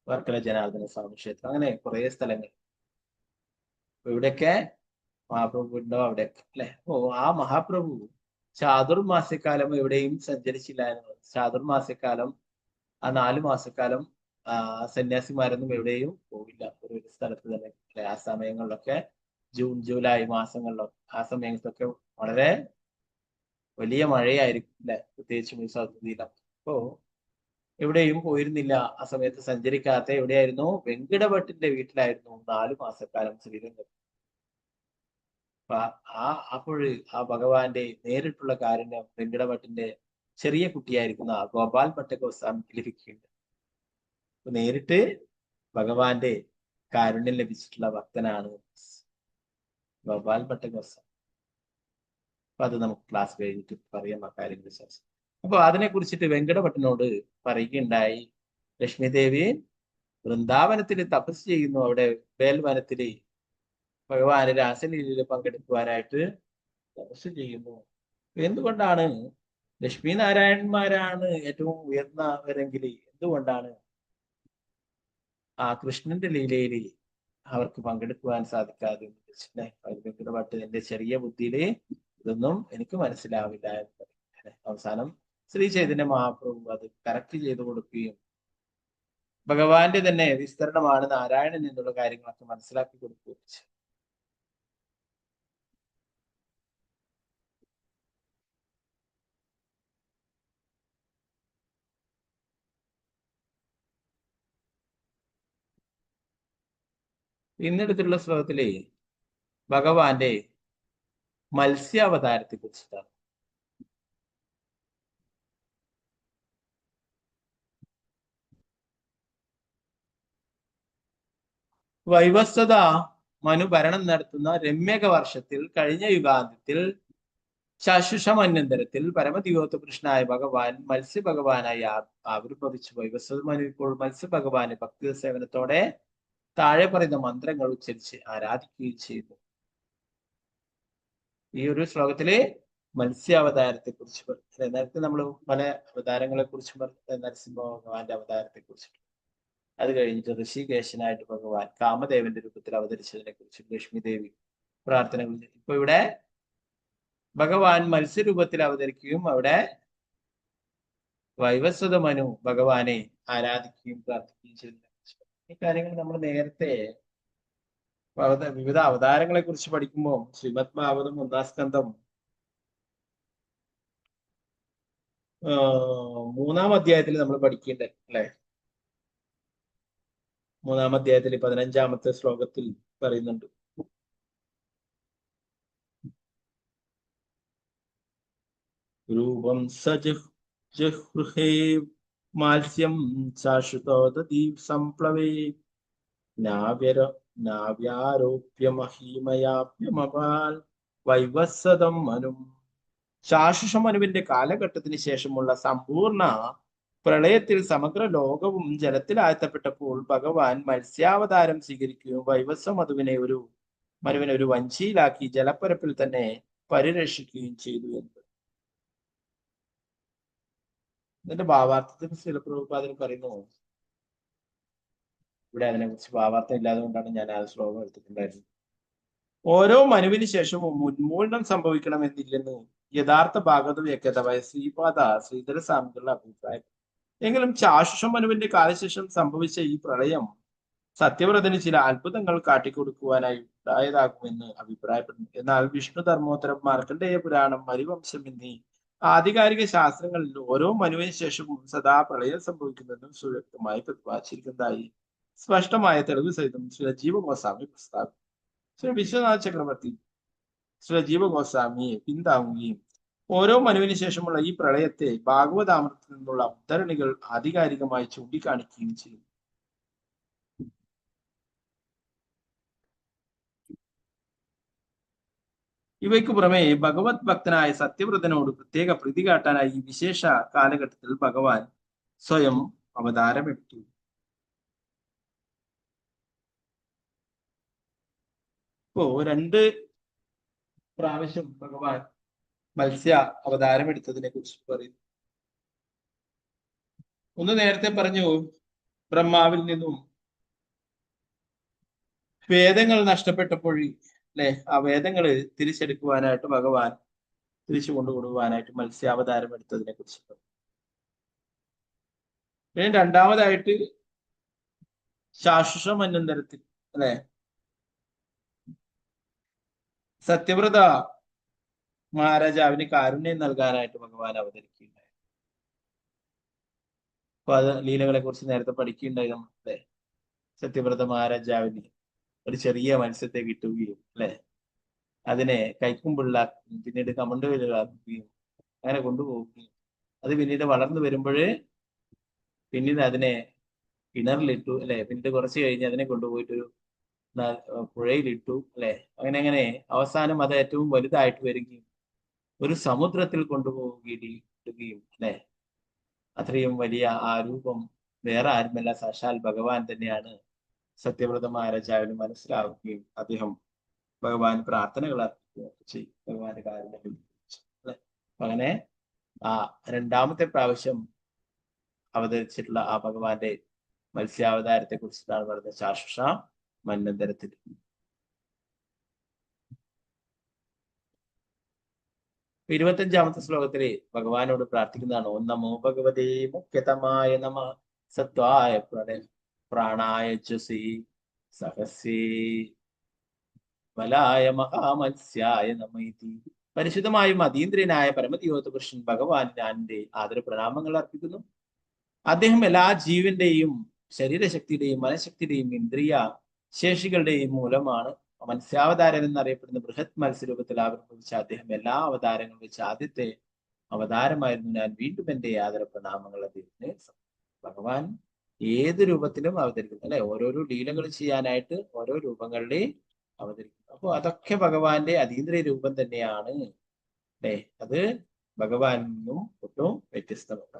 വർക്കല ജനാർദ്ദന സ്വാമി ക്ഷേത്രം, അങ്ങനെ കുറെ സ്ഥലങ്ങൾ ഇവിടെയൊക്കെ മഹാപ്രഭു ഉണ്ടോ അവിടെയൊക്കെ അല്ലെ. ആ മഹാപ്രഭു ചാതുർമാസ്യക്കാലം എവിടെയും സഞ്ചരിച്ചില്ല എന്നുള്ളത്. ചാതുർമാസ്യക്കാലം, ആ 4 മാസക്കാലം സന്യാസിമാരൊന്നും എവിടെയും പോവില്ല, ഒരു സ്ഥലത്ത് തന്നെ അല്ലെ. ആ സമയങ്ങളിലൊക്കെ ജൂൺ ജൂലൈ മാസങ്ങളിലൊക്കെ, ആ സമയത്തൊക്കെ വളരെ വലിയ മഴയായിരിക്കും അല്ലെ, പ്രത്യേകിച്ചും ഈ സൗത്ത് ഇന്ത്യയിലൊക്കെ. അപ്പോ എവിടെയും പോയിരുന്നില്ല. ആ സമയത്ത് സഞ്ചരിക്കാത്ത എവിടെയായിരുന്നു? വെങ്കിടഭട്ടിന്റെ വീട്ടിലായിരുന്നു 4 മാസക്കാലം ശ്രീരംഗം. അപ്പോഴ് ആ ഭഗവാന്റെ നേരിട്ടുള്ള കാരുണ്യം വെങ്കിടഭട്ടിന്റെ ചെറിയ കുട്ടിയായിരിക്കുന്ന ഗോപാൽ ഭട്ടഗോസ്വാമിക്ക് ലഭിക്കുകയുണ്ട്. നേരിട്ട് ഭഗവാന്റെ കാരുണ്യം ലഭിച്ചിട്ടുള്ള ഭക്തനാണ് ഗോപാൽ ഭട്ടഗോസ്വാമി. അപ്പൊ അത് നമുക്ക് ക്ലാസ് കഴിഞ്ഞിട്ട് പറയാം ആ കാര്യങ്ങൾ വിശ്വാസം. അപ്പൊ അതിനെ കുറിച്ചിട്ട് വെങ്കടഭട്ടനോട് പറയുകയുണ്ടായി, ലക്ഷ്മി ദേവി വൃന്ദാവനത്തിൽ തപസ് ചെയ്യുന്നു, അവിടെ വേൽവനത്തില് ഭഗവാന് രാസലീലയിൽ പങ്കെടുക്കുവാനായിട്ട് തപസ് ചെയ്യുന്നു. എന്തുകൊണ്ടാണ് ലക്ഷ്മി നാരായണന്മാരാണ് ഏറ്റവും ഉയർന്നവരെങ്കിൽ എന്തുകൊണ്ടാണ് ആ കൃഷ്ണന്റെ ലീലയിൽ അവർക്ക് പങ്കെടുക്കുവാൻ സാധിക്കാതെ? വെങ്കടഭട്ട് എന്റെ ചെറിയ ബുദ്ധിയില് ഇതൊന്നും എനിക്ക് മനസ്സിലാവില്ല എന്ന് പറയും. അവസാനം ശ്രീ ചൈതന്യ മഹാപ്രഭു അത് കറക്റ്റ് ചെയ്തു കൊടുക്കുകയും ഭഗവാന്റെ തന്നെ വിസ്തരണമാണ് നാരായണൻ എന്നുള്ള കാര്യങ്ങളൊക്കെ മനസ്സിലാക്കി കൊടുക്കുകയും ചെയ്തു. ഇന്നെടുത്തുള്ള ശ്ലോകത്തിലെ ഭഗവാന്റെ മത്സ്യാവതാരത്തെ കുറിച്ചിട്ടാണ്. വൈവസ്വത മനു ഭരണം നടത്തുന്ന രമ്യക വർഷത്തിൽ കഴിഞ്ഞ യുഗാന്ത്യത്തിൽ ശാശുഷമന്യന്തരത്തിൽ പരമദിവോത്ത കൃഷ്ണനായ ഭഗവാൻ മത്സ്യഭഗവാനായി ആവിർഭവിച്ചു. വൈവസ്വത മനു ഇപ്പോൾ മത്സ്യഭഗവാനെ ഭക്തി സേവനത്തോടെ താഴെ പറയുന്ന മന്ത്രങ്ങൾ ഉച്ചരിച്ച് ആരാധിക്കുകയും ചെയ്തു. ഈ ഒരു ശ്ലോകത്തിലെ മത്സ്യാവതാരത്തെ കുറിച്ച് പറഞ്ഞു. നേരത്തെ നമ്മൾ പല അവതാരങ്ങളെ കുറിച്ച് പറഞ്ഞു, നരസിംഹ ഭഗവാന്റെ അവതാരത്തെ കുറിച്ചിട്ട്. അത് കഴിഞ്ഞിട്ട് ഋഷികേശനായിട്ട് ഭഗവാൻ കാമദേവന്റെ രൂപത്തിൽ അവതരിച്ചതിനെ കുറിച്ച് ലക്ഷ്മി ദേവി പ്രാർത്ഥനകൾ. ഇപ്പൊ ഇവിടെ ഭഗവാൻ മത്സ്യരൂപത്തിൽ അവതരിക്കുകയും അവിടെ വൈവസ്വത മനു ഭഗവാനെ ആരാധിക്കുകയും പ്രാർത്ഥിക്കുകയും ചെയ്തു. ഈ കാര്യങ്ങൾ നമ്മൾ നേരത്തെ വിവിധ അവതാരങ്ങളെ കുറിച്ച് പഠിക്കുമ്പോൾ ശ്രീമദ് ഭാഗവതം 1-ാം സ്കന്ധം 3-ാം അധ്യായത്തിൽ നമ്മൾ പഠിക്കേണ്ടത് അല്ലെ. 3-ാം അധ്യായത്തിൽ 15-ാമത്തെ ശ്ലോകത്തിൽ പറയുന്നുണ്ട്, രൂപം സജഹൃഹേ മാത്സ്യം ശാശ്വതോദീപ് സംപ്ലവേ നാവ്യാരോപ്യമഹീമയാപ്യമപാൽ വൈവസ്വതം മനും. ശാശ്വതമനുവിന്റെ കാലഘട്ടത്തിന് ശേഷമുള്ള സമ്പൂർണ്ണ പ്രളയത്തിൽ സമഗ്ര ലോകവും ജലത്തിലാഴ്ത്തപ്പെട്ടപ്പോൾ ഭഗവാൻ മത്സ്യാവതാരം സ്വീകരിക്കുകയും വൈവസ്വ മനുവിനെ ഒരു വഞ്ചിയിലാക്കി ജലപ്പരപ്പിൽ തന്നെ പരിരക്ഷിക്കുകയും ചെയ്തു എന്ന്. ഇതിന്റെ ഭാവാർത്ഥത്തിൽ ശ്രീല പ്രഭുപാദർ പറയുന്നു. ഇവിടെ അതിനെക്കുറിച്ച് ഭാവാർത്ഥം ഇല്ലാതെ കൊണ്ടാണ് ഞാൻ ആ ശ്ലോകം എടുത്തിട്ടുണ്ടായിരുന്നത്. ഓരോ മനുവിന് ശേഷവും ഉന്മൂലനം സംഭവിക്കണമെന്നില്ലെന്ന് യഥാർത്ഥ ഭാഗവത വ്യാഖ്യാതാവായ ശ്രീധര സ്വാമികളുടെ അഭിപ്രായം. എങ്കിലും ചാഷുഷ മനുവിന്റെ കാലശേഷം സംഭവിച്ച ഈ പ്രളയം സത്യവ്രതന് ചില അത്ഭുതങ്ങൾ കാട്ടിക്കൊടുക്കുവാനായി ഉണ്ടായതാകുമെന്ന് അഭിപ്രായപ്പെടുന്നു. എന്നാൽ വിഷ്ണു ധർമ്മോത്തരം, മാർക്കണ്ഡേയ പുരാണം, മരിവംശം എന്നീ ആധികാരിക ശാസ്ത്രങ്ങളിൽ ഓരോ മനുവിന് ശേഷവും സദാ പ്രളയം സംഭവിക്കുന്നതെന്നും സുവ്യക്തമായി പ്രതിപാദിച്ചിരിക്കുന്നതായി സ്പഷ്ടമായ തെളിവ് സഹിതം ശ്രീ ജീവഗോസ്വാമി പ്രസ്താവിച്ചു. ശ്രീ വിശ്വനാഥ ചക്രവർത്തി ശ്രീ ജീവഗോസ്വാമിയെ പിന്താങ്ങുകയും ഓരോ മനുവിന് ശേഷമുള്ള ഈ പ്രളയത്തെ ഭാഗവതാമൃതത്തിൽ നിന്നുള്ള ഉദ്ധരണികൾ ആധികാരികമായി ചൂണ്ടിക്കാണിക്കുകയും ചെയ്യും. ഇവയ്ക്കു പുറമെ ഭഗവത് ഭക്തനായ സത്യവ്രതനോട് പ്രത്യേക പ്രീതി കാട്ടാനായി ഈ വിശേഷ കാലഘട്ടത്തിൽ ഭഗവാൻ സ്വയം അവതാരമെടുത്തു. ഇപ്പോ 2 പ്രാവശ്യം ഭഗവാൻ മത്സ്യ അവതാരമെടുത്തതിനെ കുറിച്ച് പറയുന്നു. ഒന്ന് നേരത്തെ പറഞ്ഞു, ബ്രഹ്മാവിൽ നിന്നും വേദങ്ങൾ നഷ്ടപ്പെട്ടപ്പോൾ അല്ലെ, ആ വേദങ്ങൾ തിരിച്ചെടുക്കുവാനായിട്ട് ഭഗവാൻ തിരിച്ചു കൊണ്ടുകൊടുക്കുവാനായിട്ട് മത്സ്യാവതാരം എടുത്തതിനെ കുറിച്ച് പറഞ്ഞു. പിന്നെ രണ്ടാമതായിട്ട് ശാശ്വത മന്വന്തരത്തിൽ അല്ലെ സത്യവ്രത മഹാരാജാവിന് കാരുണ്യം നൽകാനായിട്ട് ഭഗവാൻ അവതരിക്കുകയുണ്ടായി. അപ്പൊ അത് ലീലകളെ കുറിച്ച് നേരത്തെ പഠിക്കുകയുണ്ടായി നമ്മളെ. സത്യവ്രത മഹാരാജാവിന് ഒരു ചെറിയ മത്സ്യത്തെ കിട്ടുകയും അല്ലെ, അതിനെ കൈക്കുമ്പിള്ളാക്കുകയും പിന്നീട് കമണ്ടുവിലാക്കുകയും അങ്ങനെ കൊണ്ടുപോവുകയും അത് പിന്നീട് വളർന്നു വരുമ്പോഴേ പിന്നീട് അതിനെ കിണറിലിട്ടു അല്ലെ, പിന്നീട് കുറച്ച് കഴിഞ്ഞ് അതിനെ കൊണ്ടുപോയിട്ടൊരു പുഴയിലിട്ടു അല്ലെ, അങ്ങനെ അവസാനം അത് ഏറ്റവും വലുതായിട്ട് വരികയും ഒരു സമുദ്രത്തിൽ കൊണ്ടുപോവുകയും അല്ലെ, അത്രയും വലിയ ആ രൂപം വേറെ ആരുമല്ല, സാക്ഷാൽ ഭഗവാൻ തന്നെയാണ് സത്യവ്രത മഹാരാജാവിന് മനസ്സിലാവുകയും അദ്ദേഹം ഭഗവാൻ പ്രാർത്ഥനകൾ അർപ്പിക്കുകയൊക്കെ ചെയ്യും. ഭഗവാന്റെ കാരുണ്യം അല്ലെ. അങ്ങനെ ആ രണ്ടാമത്തെ പ്രാവശ്യം അവതരിച്ചിട്ടുള്ള ആ ഭഗവാന്റെ മത്സ്യാവതാരത്തെ കുറിച്ചിട്ടാണ് പറയുന്നത് ചാഷുഷ മന്വന്തരത്തിൽ. 25ാമത്തെ ശ്ലോകത്തില് ഭഗവാനോട് പ്രാർത്ഥിക്കുന്നതാണ്. ഓം നമോ ഭഗവതേ മുഖ്യതമായ നമ സത്വായ പ്രാണായ ജ്വസി സഹസ്യേ ബലായ മഹാമത്സ്യായ നമൈതി. പരിശുദ്ധമായും അതീന്ദ്രിയനായ പരമദിവ്യോത്ത പുരുഷൻ ഭഗവാൻ ഞാൻ്റെ ആദര പ്രണാമങ്ങൾ അർപ്പിക്കുന്നു. അദ്ദേഹം എല്ലാ ജീവന്റെയും ശരീരശക്തിയുടെയും മനഃശക്തിയുടെയും ഇന്ദ്രിയ ശേഷികളുടെയും മൂലമാണ് മത്സ്യാവതാരൻ എന്നറിയപ്പെടുന്ന ബൃഹത് മത്സ്യരൂപത്തിൽ ആവിർഭവിച്ച അദ്ദേഹം എല്ലാ അവതാരങ്ങളും വെച്ച് ആദ്യത്തെ അവതാരമായിരുന്നു. ഞാൻ വീണ്ടും എൻ്റെ ആദര പ്രണാമങ്ങൾ അദ്ദേഹത്തിന്. ഭഗവാൻ ഏത് രൂപത്തിലും അവതരിക്കുന്നു അല്ലെ, ഓരോരോ ലീലകൾ ചെയ്യാനായിട്ട് ഓരോ രൂപങ്ങളുടെ അവതരിക്കുന്നു. അപ്പോൾ അതൊക്കെ ഭഗവാന്റെ അതീന്ദ്രിയ രൂപം തന്നെയാണ് അല്ലെ, അത് ഭഗവാനിൽ നിന്നും ഒട്ടും വ്യത്യസ്തമല്ല.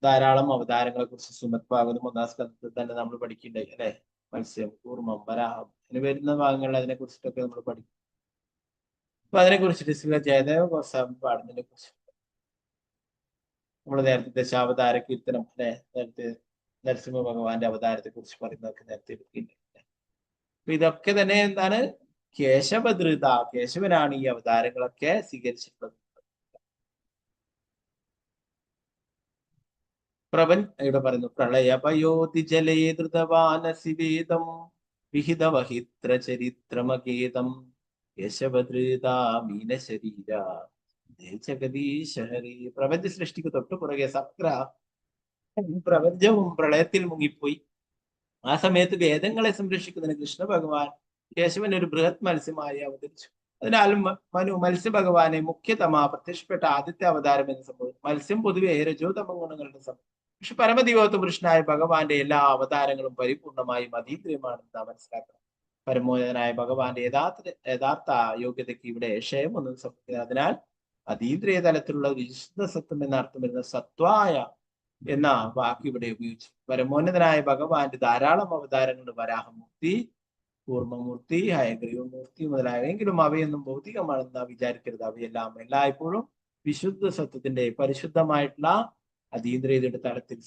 ധാരാളം അവതാരങ്ങളെ കുറിച്ച് ശ്രീമദ് ഭാഗവതം 1-ാം സ്കന്ധത്തിൽ തന്നെ നമ്മൾ പഠിക്കുന്നുണ്ടായി അല്ലെ. മത്സ്യം, കൂർമ്മം, വരാഹം ഇനി വരുന്ന ഭാഗങ്ങളിൽ അതിനെ കുറിച്ചിട്ടൊക്കെ നമ്മൾ പഠിക്കും. അപ്പൊ അതിനെ കുറിച്ചിട്ട് ശ്രീ ജയദേവ ഗോസ്വാമി പാടുന്നതിനെ കുറിച്ച് നമ്മൾ നേരത്തെ ദശാവതാര കീർത്തനം അല്ലെ, നേരത്തെ നരസിംഹ ഭഗവാന്റെ അവതാരത്തെ കുറിച്ച് പറയുന്നതൊക്കെ നേരത്തെ എടുക്കുന്നുണ്ട്. അപ്പൊ ഇതൊക്കെ തന്നെ എന്താണ്, കേശവധൃത, കേശവനാണ് ഈ അവതാരങ്ങളൊക്കെ സ്വീകരിച്ചിട്ടുള്ളത്. ഇവിടെ പറയുന്നു പ്രളയപയോതി ജലേ ധൃതവാനസി വേദം വിഹിത വഹിത്ര ചരിത്രമകേതം യശവധൃതാ മീനശരീര ജഗദീശ ഹരി. പ്രപഞ്ച സൃഷ്ടിക്ക് തൊട്ടു പുറകെ പ്രപഞ്ചവും പ്രളയത്തിൽ മുങ്ങിപ്പോയി. ആ സമയത്ത് വേദങ്ങളെ സംരക്ഷിക്കുന്നതിന് കൃഷ്ണ ഭഗവാൻ കേശവൻ ഒരു ബൃഹത് മത്സ്യമായി അവതരിച്ചു. അതിനാൽ മനു മത്സ്യഭഗവാനെ മുഖ്യതമ പ്രത്യക്ഷപ്പെട്ട ആദ്യത്തെ അവതാരം എന്ന് സംഭവിച്ചു. മത്സ്യം പൊതുവെ രജോതമ ഗുണങ്ങളുടെ സംഭവം. പക്ഷെ പരമദിവ്യോത്ത പുരുഷനായ ഭഗവാന്റെ എല്ലാ അവതാരങ്ങളും പരിപൂർണമായും അതീന്ദ്രിയമാണെന്ന് നാം മനസ്സിലാക്കണം. പരമോന്നതനായ ഭഗവാന്റെ യഥാർത്ഥ യോഗ്യതയ്ക്ക് ഇവിടെ ക്ഷയമൊന്നും സംഭവിക്കുന്നത്. അതിനാൽ അതീന്ദ്രിയ തലത്തിലുള്ള വിശുദ്ധ സത്വം എന്ന അർത്ഥം വരുന്ന സത്വായ എന്ന വാക്ക് ഇവിടെ ഉപയോഗിച്ചു. പരമോന്നതനായ ഭഗവാന്റെ ധാരാളം അവതാരങ്ങളുണ്ട്. വരാഹമൂർത്തി, കൂർമ്മമൂർത്തി, ഹയഗ്രീവമൂർത്തി മുതലായവയെങ്കിലും അവയൊന്നും ഭൗതികമാണെന്ന് വിചാരിക്കരുത്. അവയെല്ലാം എല്ലായ്പ്പോഴും വിശുദ്ധ സത്വത്തിന്റെ പരിശുദ്ധമായിട്ടുള്ള അതീന്ദ്രിയതയുടെ തലത്തിൽ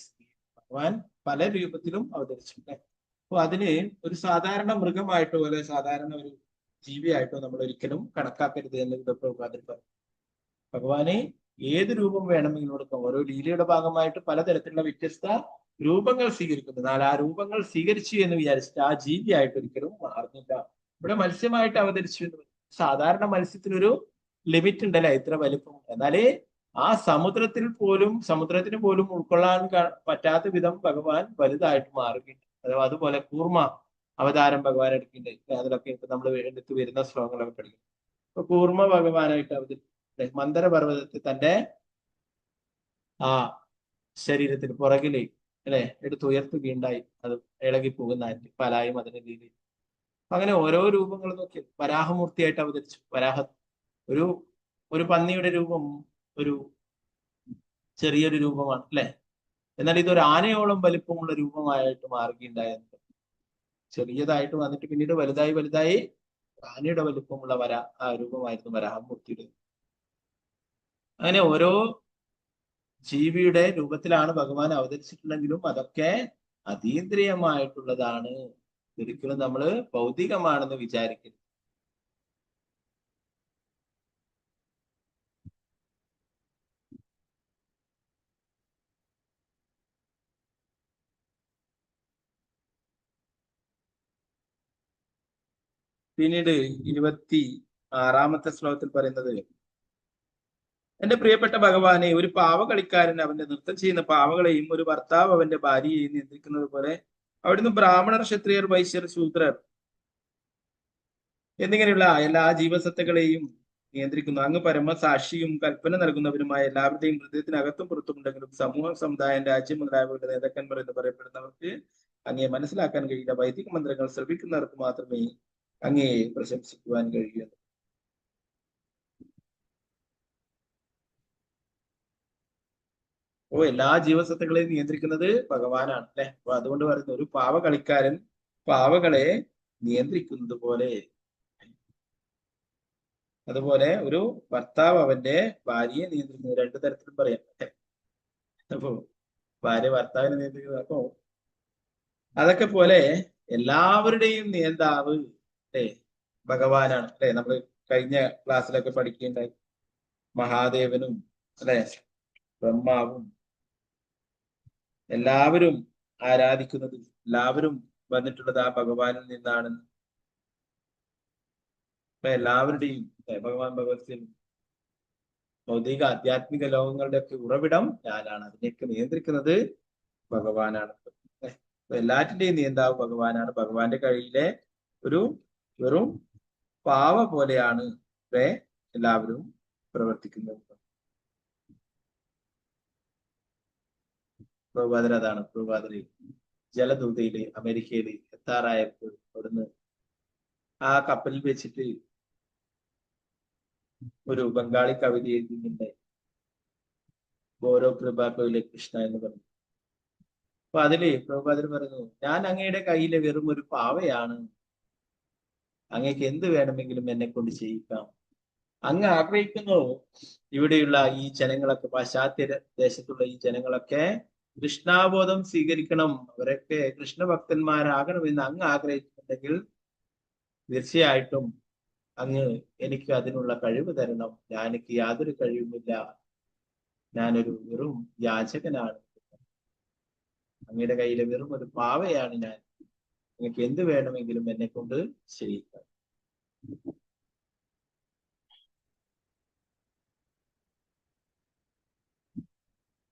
ഭഗവാൻ പല രൂപത്തിലും അവതരിച്ചിട്ടുണ്ട്. അപ്പൊ അതിന് ഒരു സാധാരണ മൃഗമായിട്ടോ അല്ലെ സാധാരണ ഒരു ജീവിയായിട്ടോ നമ്മൾ ഒരിക്കലും കണക്കാക്കരുത് എന്ന് പ്രഭുപാദർ പറഞ്ഞു. ഭഗവാനെ ഏത് രൂപം വേണമെങ്കിലും കൊടുക്കാം. ഓരോ ലീലയുടെ ഭാഗമായിട്ട് പലതരത്തിലുള്ള വ്യത്യസ്ത രൂപങ്ങൾ സ്വീകരിക്കുന്നു. എന്നാൽ ആ രൂപങ്ങൾ സ്വീകരിച്ചു എന്ന് വിചാരിച്ചിട്ട് ആ ജീവിയായിട്ട് ഒരിക്കലും മാറുന്നില്ല. ഇവിടെ മത്സ്യമായിട്ട് അവതരിച്ചു. സാധാരണ മത്സ്യത്തിനൊരു ലിമിറ്റ് ഉണ്ടല്ലേ, ഇത്ര വലിപ്പം. എന്നാലേ ആ സമുദ്രത്തിന് പോലും ഉൾക്കൊള്ളാൻ പറ്റാത്ത വിധം ഭഗവാൻ വലുതായിട്ട് മാറുകയുണ്ട്. അഥവാ അതുപോലെ കൂർമ്മ അവതാരം ഭഗവാൻ എടുക്കുന്നുണ്ട്. അതിലൊക്കെ ഇപ്പൊ നമ്മൾ എടുത്ത് വരുന്ന ശ്ലോകങ്ങളൊക്കെ പഠിക്കും. ഇപ്പൊ കൂർമ്മ ഭഗവാനായിട്ട് മന്ദരപർവ്വതത്തിൽ തന്റെ ആ ശരീരത്തിന് പുറകില് അല്ലെ എടുത്തുയർത്തുകയുണ്ടായി. അത് ഇളകി പോകുന്ന പലായും അതിന്റെ രീതിയിൽ അങ്ങനെ ഓരോ രൂപങ്ങൾ നോക്കി വരാഹമൂർത്തിയായിട്ട് അവതരിച്ചു. ഒരു പന്നിയുടെ രൂപം ഒരു ചെറിയൊരു രൂപമാണ് അല്ലെ. എന്നാൽ ഇതൊരു ആനയോളം വലിപ്പമുള്ള രൂപമായിട്ട് മാറുകയുണ്ടായിരുന്നു. ചെറിയതായിട്ട് വന്നിട്ട് പിന്നീട് വലുതായി ആനയുടെ വലിപ്പമുള്ള ആ രൂപമായിരുന്നു വരാഹമൂർത്തിയുടെ. അങ്ങനെ ഓരോ ജീവിയുടെ രൂപത്തിലാണ് ഭഗവാൻ അവതരിച്ചിട്ടുണ്ടെങ്കിലും അതൊക്കെ അതീന്ദ്രിയമായിട്ടുള്ളതാണ്. ഒരിക്കലും നമ്മൾ ഭൗതികമാണെന്ന് വിചാരിക്കരുത്. പിന്നീട് 26-ാമത്തെ ശ്ലോകത്തിൽ പറയുന്നത്, എന്റെ പ്രിയപ്പെട്ട ഭഗവാനെ, ഒരു പാവ കളിക്കാരൻ അവന്റെ നൃത്തം ചെയ്യുന്ന പാവകളെയും ഒരു ഭർത്താവ് അവന്റെ ഭാര്യയെയും നിയന്ത്രിക്കുന്നത് പോലെ അവിടുന്ന് ബ്രാഹ്മണർ, ക്ഷത്രിയർ, വൈശ്യർ, ശൂദ്രർ എന്നിങ്ങനെയുള്ള എല്ലാ ജീവസത്തകളെയും നിയന്ത്രിക്കുന്നു. അങ്ങ് പരമസാക്ഷിയും കൽപ്പന നൽകുന്നവരുമായ എല്ലാവരുടെയും ഹൃദയത്തിനകത്തും പുറത്തുമുണ്ടെങ്കിലും സമൂഹം, സമുദായം, രാജ്യം മുതലായവരുടെ നേതാക്കന്മാർ എന്ന് പറയപ്പെടുന്നവർക്ക് അങ്ങയെ മനസ്സിലാക്കാൻ കഴിയില്ല. വൈദിക മന്ത്രങ്ങൾ ശ്രവിക്കുന്നവർക്ക് മാത്രമേ അങ്ങയെ പ്രശംസിക്കുവാൻ കഴിയൂ. എല്ലാ ജീവസത്തകളെയും നിയന്ത്രിക്കുന്നത് ഭഗവാനാണ് അല്ലെ. അപ്പൊ അതുകൊണ്ട് പറയുന്നു, ഒരു പാവ കളിക്കാരൻ പാവകളെ നിയന്ത്രിക്കുന്നത് പോലെ, അതുപോലെ ഒരു ഭർത്താവ് അവന്റെ ഭാര്യയെ നിയന്ത്രിക്കുന്നത്. രണ്ടു തരത്തിലും പറയാം. അപ്പോ ഭാര്യ ഭർത്താവിനെ നിയന്ത്രിക്കുന്നത്. അപ്പോ അതൊക്കെ പോലെ എല്ലാവരുടെയും നേതാവ് അല്ലെ ഭഗവാനാണ് അല്ലെ. നമ്മൾ കഴിഞ്ഞ ക്ലാസ്സിലൊക്കെ പഠിക്കുകയുണ്ടായി. മഹാദേവനും അല്ലെ ബ്രഹ്മാവും എല്ലാവരും ആരാധിക്കുന്നത്, എല്ലാവരും വന്നിട്ടുള്ളത് ആ ഭഗവാനിൽ നിന്നാണ്. എല്ലാവരുടെയും ഭഗവാൻ ഭഗവത്സിൽ ഭൗതിക ആധ്യാത്മിക ലോകങ്ങളുടെ ഒക്കെ ഉറവിടം ഞാനാണ്. അതിനെയൊക്കെ നിയന്ത്രിക്കുന്നത് ഭഗവാനാണ്. എല്ലാറ്റിന്റെയും നിയന്താവ് ഭഗവാനാണ്. ഭഗവാന്റെ കയ്യിലെ ഒരു വെറും പാവ പോലെയാണ് എല്ലാവരും പ്രവർത്തിക്കുന്നത്. പ്രഭുപാദർ അതാണ്. പ്രഭുപാദർ ജലദൂതയില് അമേരിക്കയിൽ എത്താറായപ്പോൾ അവിടുന്ന് ആ കപ്പലിൽ വെച്ചിട്ട് ഒരു ബംഗാളി കവിത എഴുതുന്നുണ്ട്, ഓരോ കൃപാകവിലെ കൃഷ്ണ എന്ന് പറഞ്ഞു. അപ്പൊ അതില് പ്രഭുപാദർ പറഞ്ഞു, ഞാൻ അങ്ങയുടെ കയ്യിലെ വെറും ഒരു പാവയാണ്. അങ്ങക്ക് എന്ത് വേണമെങ്കിലും എന്നെ കൊണ്ട് ചെയ്യിക്കാം. അങ്ങ് ആഗ്രഹിക്കുന്നു ഇവിടെയുള്ള ഈ ജനങ്ങളൊക്കെ, പാശ്ചാത്യ ദേശത്തുള്ള ഈ ജനങ്ങളൊക്കെ കൃഷ്ണാബോധം സ്വീകരിക്കണം, അവരൊക്കെ കൃഷ്ണഭക്തന്മാരാകണമെന്ന് അങ്ങ് ആഗ്രഹിക്കുന്നുണ്ടെങ്കിൽ തീർച്ചയായിട്ടും അങ്ങ് എനിക്ക് അതിനുള്ള കഴിവ് തരണം. എനിക്ക് യാതൊരു കഴിവുമില്ല, ഞാനൊരു വെറും യാചകനാണ്. അങ്ങയുടെ കയ്യിലെ വെറും ഒരു പാവയാണ് ഞാൻ. നിങ്ങൾക്ക് എന്ത് വേണമെങ്കിലും എന്നെ കൊണ്ട് ചെയ്യിക്കാം.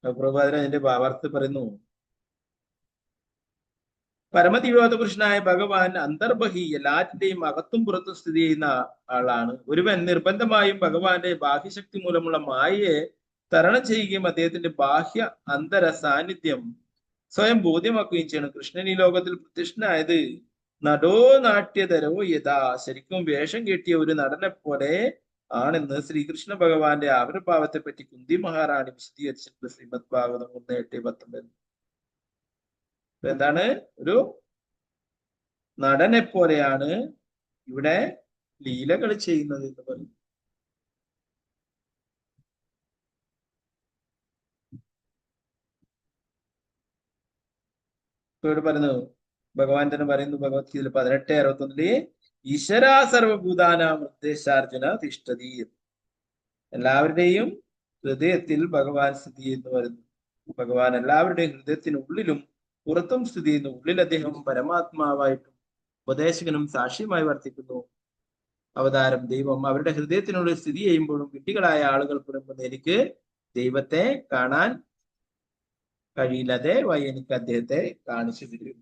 പ്രഭുപാദർ അതിന്റെ ഭാവാർത്ഥം പറയുന്നു, പരമദിവ്യോധപുരുഷനായ ഭഗവാൻ അന്തർബഹി, എല്ലാറ്റിന്റെയും അകത്തും പുറത്തും സ്ഥിതി ചെയ്യുന്ന ആളാണ്. ഒരുവൻ നിർബന്ധമായും ഭഗവാന്റെ ബാഹ്യശക്തി മൂലമുള്ള മായയെ തരണം ചെയ്യുകയും അദ്ദേഹത്തിന്റെ ബാഹ്യ അന്തര സാന്നിധ്യം സ്വയം ബോധ്യമാക്കുകയും ചെയ്യണം. കൃഷ്ണൻ ഈ ലോകത്തിൽ പ്രത്യക്ഷനായത് നടോ നാട്യതരോ യഥാ, ശരിക്കും വേഷം കെട്ടിയ ഒരു നടനെ പോലെ ആണെന്ന് ശ്രീകൃഷ്ണ ഭഗവാന്റെ ആവിർഭാവത്തെ പറ്റി കുന്തി മഹാറാണി വിശദീകരിച്ചിട്ടുണ്ട് ശ്രീമദ് ഭാഗവതം 1:8-19. എന്താണ്? ഒരു നടനെ പോലെയാണ് ഇവിടെ ലീലകൾ ചെയ്യുന്നത് എന്ന് പറയും. ഇവിടെ പറയുന്നു, ഭഗവാൻ തന്നെ പറയുന്നു ഭഗവത്ഗീതയിൽ 18:61 ഈശ്വരാ സർവഭൂതാനാം ഹൃദയശാർജുന തിഷ്ഠതി. എല്ലാവരുടെയും ഹൃദയത്തിൽ ഭഗവാൻ സ്ഥിതി ചെയ്യുന്നു വരുന്നു. ഭഗവാൻ എല്ലാവരുടെയും ഹൃദയത്തിനുള്ളിലും പുറത്തും സ്ഥിതി ചെയ്യുന്നു. ഉള്ളിൽ അദ്ദേഹം പരമാത്മാവായിട്ടും ഉപദേശകനും സാക്ഷിയുമായി വർത്തിക്കുന്നു. അവതാരം ദൈവം അവരുടെ ഹൃദയത്തിനുള്ളിൽ സ്ഥിതി ചെയ്യുമ്പോഴും വിഡ്ഢികളായ ആളുകൾ പറയുമ്പോൾ എനിക്ക് ദൈവത്തെ കാണാൻ കഴിയില്ലാതെ വഴി എനിക്ക് അദ്ദേഹത്തെ കാണിച്ചു തരും.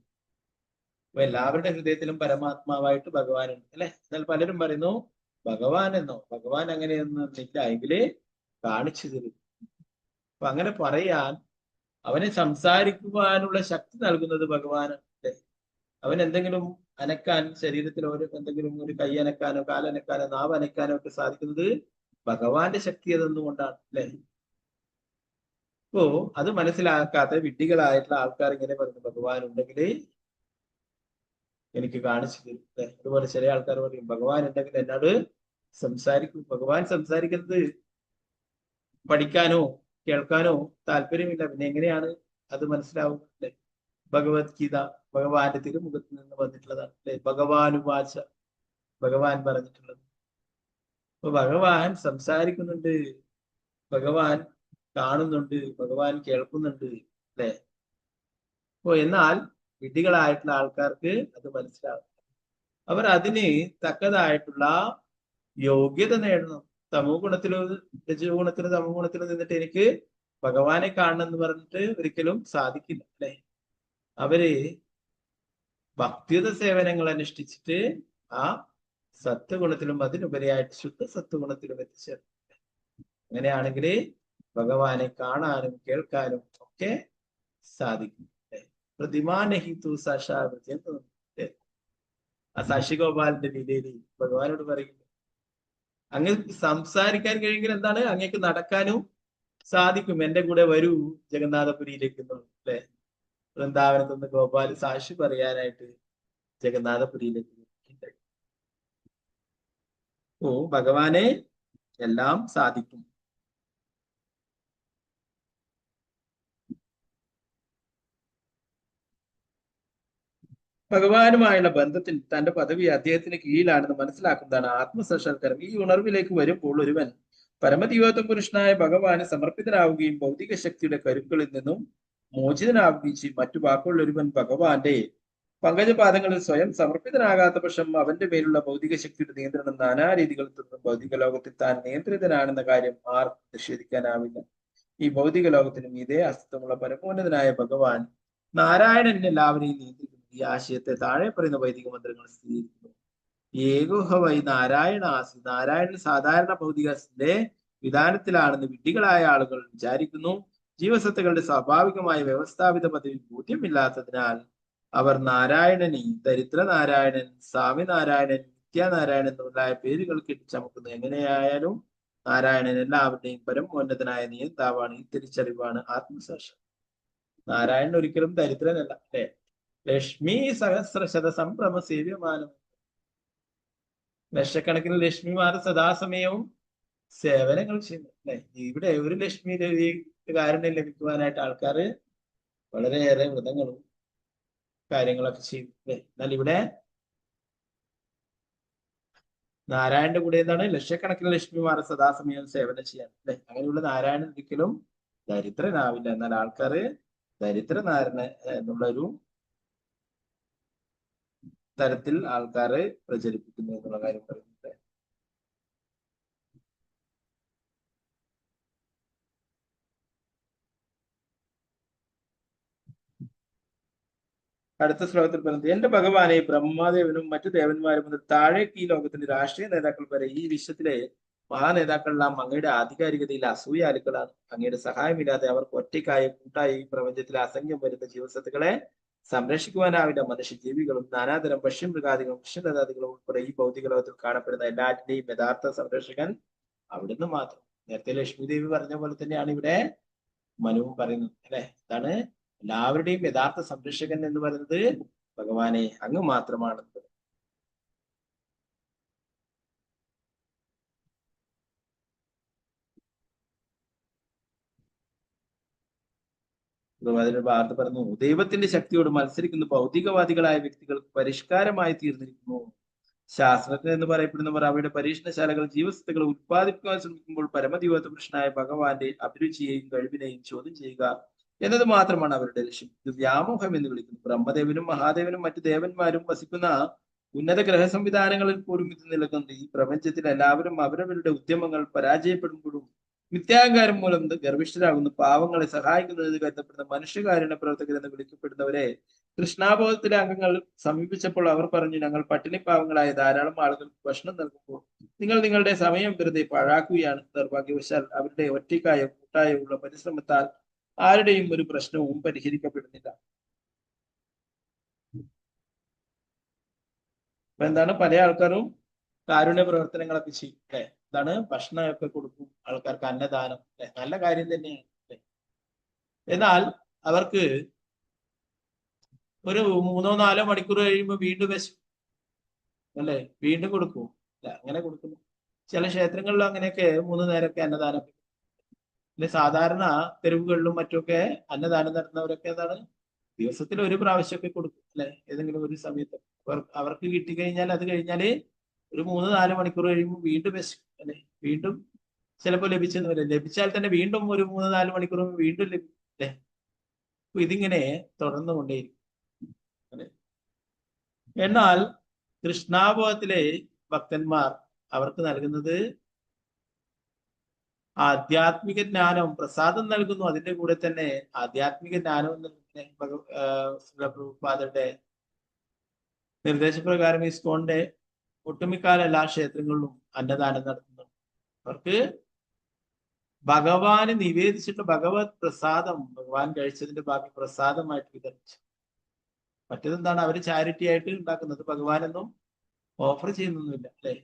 അപ്പൊ എല്ലാവരുടെ ഹൃദയത്തിലും പരമാത്മാവായിട്ട് ഭഗവാനുണ്ട് അല്ലെ. എന്നാൽ പലരും പറയുന്നു ഭഗവാൻ എന്നോ, ഭഗവാൻ അങ്ങനെയൊന്നും ഇല്ല, എങ്കില് കാണിച്ചു തരും. അപ്പൊ അങ്ങനെ പറയാൻ അവനെ സംസാരിക്കുവാനുള്ള ശക്തി നൽകുന്നത് ഭഗവാനാണ്. അവൻ എന്തെങ്കിലും അനക്കാൻ, ശരീരത്തിൽ എന്തെങ്കിലും ഒരു കൈ അനക്കാനോ കാലനക്കാനോ നാവ് അനക്കാനോ ഒക്കെ സാധിക്കുന്നത് ഭഗവാന്റെ ശക്തി അതൊന്നുകൊണ്ടാണ് അല്ലെ. അപ്പോ അത് മനസ്സിലാക്കാത്ത വിഡ്ഢികളായിട്ടുള്ള ആൾക്കാർ ഇങ്ങനെ പറയുന്നു ഭഗവാൻ ഉണ്ടെങ്കിൽ എനിക്ക് കാണിച്ചു തരും. അതുപോലെ ചില ആൾക്കാർ പറയും ഭഗവാൻ ഉണ്ടെങ്കിൽ എന്നോട് സംസാരിക്കും. ഭഗവാൻ സംസാരിക്കുന്നത് പഠിക്കാനോ കേൾക്കാനോ താല്പര്യമില്ല, പിന്നെ എങ്ങനെയാണ് അത് മനസ്സിലാവും അല്ലെ. ഭഗവത്ഗീത ഭഗവാന്റെ തിരുമുഖത്ത് നിന്ന് വന്നിട്ടുള്ളതാണ് അല്ലെ. ഭഗവാനുവാച, ഭഗവാൻ പറഞ്ഞിട്ടുള്ളത്. അപ്പൊ ഭഗവാൻ സംസാരിക്കുന്നുണ്ട്, ഭഗവാൻ കാണുന്നുണ്ട്, ഭഗവാൻ കേൾക്കുന്നുണ്ട് അല്ലെ. അപ്പോ എന്നാൽ വിഡ്ഢികളായിട്ടുള്ള ആൾക്കാർക്ക് അത് മനസ്സിലാവും. അവർ അതിന് തക്കതായിട്ടുള്ള യോഗ്യത നേടണം. തമോ ഗുണത്തിലോ രജോ ഗുണത്തിലോ തമോ ഗുണത്തിലോ നിന്നിട്ട് എനിക്ക് ഭഗവാനെ കാണണം എന്ന് പറഞ്ഞിട്ട് ഒരിക്കലും സാധിക്കില്ല അല്ലെ. അവര് ഭക്തിയുത സേവനങ്ങൾ അനുഷ്ഠിച്ചിട്ട് ആ സത്വഗുണത്തിലും അതിനുപരിയായിട്ട് ശുദ്ധ സത്വഗുണത്തിലും എത്തിച്ചേരും. അങ്ങനെയാണെങ്കിൽ ഭഗവാനെ കാണാനും കേൾക്കാനും ഒക്കെ സാധിക്കും. പ്രതിമാനഹിതു സാക്ഷാവൃത്തി എന്ന് ആ സാക്ഷിഗോപാലിന്റെ ലീലയിൽ ഭഗവാനോട് പറയുന്നു അങ്ങ് സംസാരിക്കാൻ കഴിയുമെങ്കിൽ എന്താണ് അങ്ങേക്ക് നടക്കാനും സാധിക്കും. എന്റെ കൂടെ വരൂ ജഗന്നാഥപുരിയിലേക്ക് അല്ലെ. വൃന്ദാവനത്ത് നിന്ന് ഗോപാൽ സാക്ഷി പറയാനായിട്ട് ജഗന്നാഥപുരിയിലേക്ക്. ഓ ഭഗവാനെ എല്ലാം സാധിക്കും. ഭഗവാനുമായുള്ള ബന്ധത്തിൽ തന്റെ പദവി അദ്ദേഹത്തിന് കീഴിലാണെന്ന് മനസ്സിലാക്കുന്നതാണ് ആത്മസാക്ഷാത്കാരം. ഈ ഉണർവിലേക്ക് വരുമ്പോൾ ഒരുവൻ പരമദിവോത്തം പുരുഷനായ ഭഗവാന് സമർപ്പിതനാവുകയും ഭൗതിക ശക്തിയുടെ കരുക്കളിൽ നിന്നും മോചിതനാവുകയും ചെയ്യും. മറ്റു വാക്കുകളിൽ ഒരുവൻ ഭഗവാന്റെ പങ്കജപാദങ്ങളിൽ സ്വയം സമർപ്പിതനാകാത്ത പക്ഷം അവന്റെ മേലുള്ള ഭൗതിക ശക്തിയുടെ നിയന്ത്രണം നാനാരീതികളിൽ തുടർന്നും ഭൗതിക ലോകത്തിൽ താൻ നിയന്ത്രിതനാണെന്ന കാര്യം ആർക്കും നിഷേധിക്കാനാവില്ല. ഈ ഭൗതിക ലോകത്തിനും ഇതേ അസ്തിത്വമുള്ള പരമോന്നതനായ ഭഗവാൻ നാരായണൻ എല്ലാവരെയും നിയന്ത്രിക്കുന്നു. ഈ ആശയത്തെ താഴെ പറയുന്ന വൈദിക മന്ത്രങ്ങൾ സ്ഥിരീകരിക്കുന്നു. ഏകോഹ വൈ നാരായണാസി, നാരായണൻ സാധാരണ ഭൗതികത്തിന്റെ വിധാനത്തിലാണെന്ന് വിഡ്ഢികളായ ആളുകൾ വിചാരിക്കുന്നു. ജീവസത്തുക്കളുടെ സ്വാഭാവികമായ വ്യവസ്ഥാപിത പദവി ബോധ്യമില്ലാത്തതിനാൽ അവർ നാരായണനെ ദരിദ്രനാരായണൻ, സ്വാമിനാരായണൻ, നിത്യാനാരായണൻ മുതലായ പേരുകൾ കെട്ടിച്ചമക്കുന്നു. എങ്ങനെയായാലും നാരായണൻ എല്ലാവരുടെയും പരമോന്നതനായ നിയന്താവാണ്. ഈ തിരിച്ചറിവാണ് ആത്മസാക്ഷാത്കാരം. നാരായണൻ ഒരിക്കലും ദരിദ്രനല്ല അല്ലെ. ലക്ഷ്മി സഹസ്രശത സംഭ്രമ സേവ്യമാനം, ലക്ഷക്കണക്കിന് ലക്ഷ്മിമാർ സദാസമയവും സേവനങ്ങൾ ചെയ്യുന്നു അല്ലെ. ഇവിടെ ഒരു ലക്ഷ്മി ദേവി കാരുണ്യം ലഭിക്കുവാനായിട്ട് ആൾക്കാര് വളരെയേറെ വ്രതങ്ങളും കാര്യങ്ങളൊക്കെ ചെയ്യും അല്ലെ. എന്നാൽ ഇവിടെ നാരായണന്റെ കൂടെ എന്താണ് ലക്ഷക്കണക്കിന് ലക്ഷ്മിമാർ സദാസമയം സേവനം ചെയ്യാൻ അല്ലെ. അങ്ങനെയുള്ള നാരായണൻ ഒരിക്കലും ദരിദ്രനാവില്ല. എന്നാൽ ആൾക്കാര് ദരിദ്രനാരായണ എന്നുള്ളൊരു തരത്തിൽ ആൾക്കാരെ പ്രചരിപ്പിക്കുന്നു എന്നുള്ള കാര്യം പറയുന്നുണ്ട്. അടുത്ത ശ്ലോകത്തിൽ പറയുന്നത് എന്റെ ഭഗവാനെ ബ്രഹ്മദേവനും മറ്റു ദേവന്മാരും മുതൽ താഴേക്ക് ഈ ലോകത്തിന്റെ രാഷ്ട്രീയ നേതാക്കൾ വരെ ഈ വിശ്വത്തിലെ മഹാനേതാക്കളെല്ലാം അങ്ങയുടെ ആധികാരികതയിൽ അസൂയാലുക്കളാണ്. അങ്ങയുടെ സഹായമില്ലാതെ അവർക്ക് ഒറ്റയ്ക്കായി കൂട്ടായി ഈ പ്രപഞ്ചത്തിലെ അസംഖ്യം വരുന്ന ജീവസത്തുക്കളെ സംരക്ഷിക്കുവാനാവില്ല. മനുഷ്യ ജീവികളും നാനാതരം പശ്യമൃഗാദികളും കൃഷ്ണലതാദികളും ഉൾപ്പെടെ ഈ ഭൗതിക ലോകത്തിൽ കാണപ്പെടുന്ന എല്ലാറ്റിന്റെയും യഥാർത്ഥ സംരക്ഷകൻ അവിടുന്ന് മാത്രം. നേരത്തെ ലക്ഷ്മി ദേവി പറഞ്ഞ പോലെ തന്നെയാണ് ഇവിടെ മനുവും പറയുന്നത് അല്ലെ. എന്താണ് എല്ലാവരുടെയും യഥാർത്ഥ സംരക്ഷകൻ എന്ന് പറയുന്നത് ഭഗവാനെ അങ്ങ് മാത്രമാണ്. അതിന്റെ ഭാഗത്ത് പറഞ്ഞു, ദൈവത്തിന്റെ ശക്തിയോട് മത്സരിക്കുന്ന ഭൗതികവാദികളായ വ്യക്തികൾക്ക് പരിഷ്കാരമായി തീർന്നിരിക്കുന്നു. ശാസ്ത്രജ്ഞർ എന്ന് പറയപ്പെടുന്നവർ അവയുടെ പരീക്ഷണശാലകൾ ജീവസത്തകൾ ഉത്പാദിപ്പിക്കാൻ ശ്രമിക്കുമ്പോൾ പരമദിവ്യത്വ പുരുഷനായ ഭഗവാന്റെ അഭിരുചിയെയും കഴിവിനെയും ചോദ്യം ചെയ്യുക എന്നത് മാത്രമാണ് അവരുടെ ലക്ഷ്യം. ഇത് വ്യാമോഹം എന്ന് വിളിക്കുന്നു. ബ്രഹ്മദേവനും മഹാദേവനും മറ്റു ദേവന്മാരും വസിക്കുന്ന ഉന്നത ഗ്രഹ സംവിധാനങ്ങളിൽ പോലും ഇത് നിലനിൽക്കുന്നുണ്ട്. ഈ പ്രപഞ്ചത്തിൽ എല്ലാവരും അവരവരുടെ ഉദ്യമങ്ങൾ പരാജയപ്പെടുമ്പോഴും മിഥ്യാഹങ്കാരം മൂലം ഗർഭിഷ്ഠരാകുന്ന പാവങ്ങളെ സഹായിക്കുന്നതിന് കരുതപ്പെടുന്ന മനുഷ്യകാരുണ്യ പ്രവർത്തകർ എന്ന് വിളിക്കപ്പെടുന്നവരെ കൃഷ്ണാബോധത്തിലെ അംഗങ്ങൾ സമീപിച്ചപ്പോൾ അവർ പറഞ്ഞു, ഞങ്ങൾ പട്ടിണി പാവങ്ങളായ ധാരാളം ആളുകൾക്ക് ഭക്ഷണം നൽകുമ്പോൾ നിങ്ങൾ നിങ്ങളുടെ സമയം വെറുതെ പാഴാക്കുകയാണ്. നിർഭാഗ്യവശാൽ അവരുടെ ഒറ്റയ്ക്കായോ കൂട്ടായോ ഉള്ള പരിശ്രമത്താൽ ആരുടെയും ഒരു പ്രശ്നവും പരിഹരിക്കപ്പെടുന്നില്ല. അപ്പൊ എന്താണ്, പല ആൾക്കാരും കാരുണ്യ പ്രവർത്തനങ്ങളൊക്കെ ചെയ്യും അല്ലെ. എന്താണ്, ഭക്ഷണമൊക്കെ കൊടുക്കും, ആൾക്കാർക്ക് അന്നദാനം അല്ലെ, നല്ല കാര്യം തന്നെയാണ് അല്ലെ. എന്നാൽ അവർക്ക് ഒരു 3-4 മണിക്കൂർ കഴിയുമ്പോൾ വീണ്ടും വിശക്കും അല്ലെ, വീണ്ടും കൊടുക്കും അല്ല, അങ്ങനെ കൊടുക്കുന്നു. ചില ക്ഷേത്രങ്ങളിലും അങ്ങനെയൊക്കെ 3 നേരമൊക്കെ അന്നദാനം അല്ലെ. സാധാരണ തെരുവുകളിലും മറ്റുമൊക്കെ അന്നദാനം നടത്തുന്നവരൊക്കെ എന്താണ്, ദിവസത്തിൽ ഒരു പ്രാവശ്യമൊക്കെ കൊടുക്കും അല്ലെ, ഏതെങ്കിലും ഒരു സമയത്ത്. അവർക്ക് കിട്ടിക്കഴിഞ്ഞാൽ അത് കഴിഞ്ഞാല് ഒരു 3-4 മണിക്കൂർ കഴിയുമ്പോൾ വീണ്ടും വിശക്കും അല്ലെ, വീണ്ടും ചിലപ്പോൾ ലഭിച്ചെന്ന് വരെ, ലഭിച്ചാൽ തന്നെ വീണ്ടും ഒരു 3-4 മണിക്കൂർ വീണ്ടും ലഭിക്കും അല്ലെ. ഇതിങ്ങനെ തുടർന്നു കൊണ്ടേയിരിക്കും അല്ലെ. എന്നാൽ കൃഷ്ണാബോധത്തിലെ ഭക്തന്മാർ അവർക്ക് നൽകുന്നത് ആധ്യാത്മിക ജ്ഞാനവും പ്രസാദം നൽകുന്നു. അതിന്റെ കൂടെ തന്നെ ആധ്യാത്മിക ജ്ഞാനവും പ്രഭുപാദരുടെ നിർദ്ദേശപ്രകാരം ഇസ്കോണിന്റെ ഒട്ടുമിക്കാല എല്ലാ ക്ഷേത്രങ്ങളിലും അന്നദാനം നടത്തുന്നു. അവർക്ക് ഭഗവാന് നിവേദിച്ചിട്ട് ഭഗവത് പ്രസാദം, ഭഗവാൻ കഴിച്ചതിന്റെ ബാക്കി പ്രസാദമായിട്ട് വിതരിച്ചു. മറ്റേതെന്താണ്, അവര് ചാരിറ്റി ആയിട്ട് ഉണ്ടാക്കുന്നത്, ഭഗവാനൊന്നും ഓഫർ ചെയ്യുന്നൊന്നുമില്ല അല്ലെ.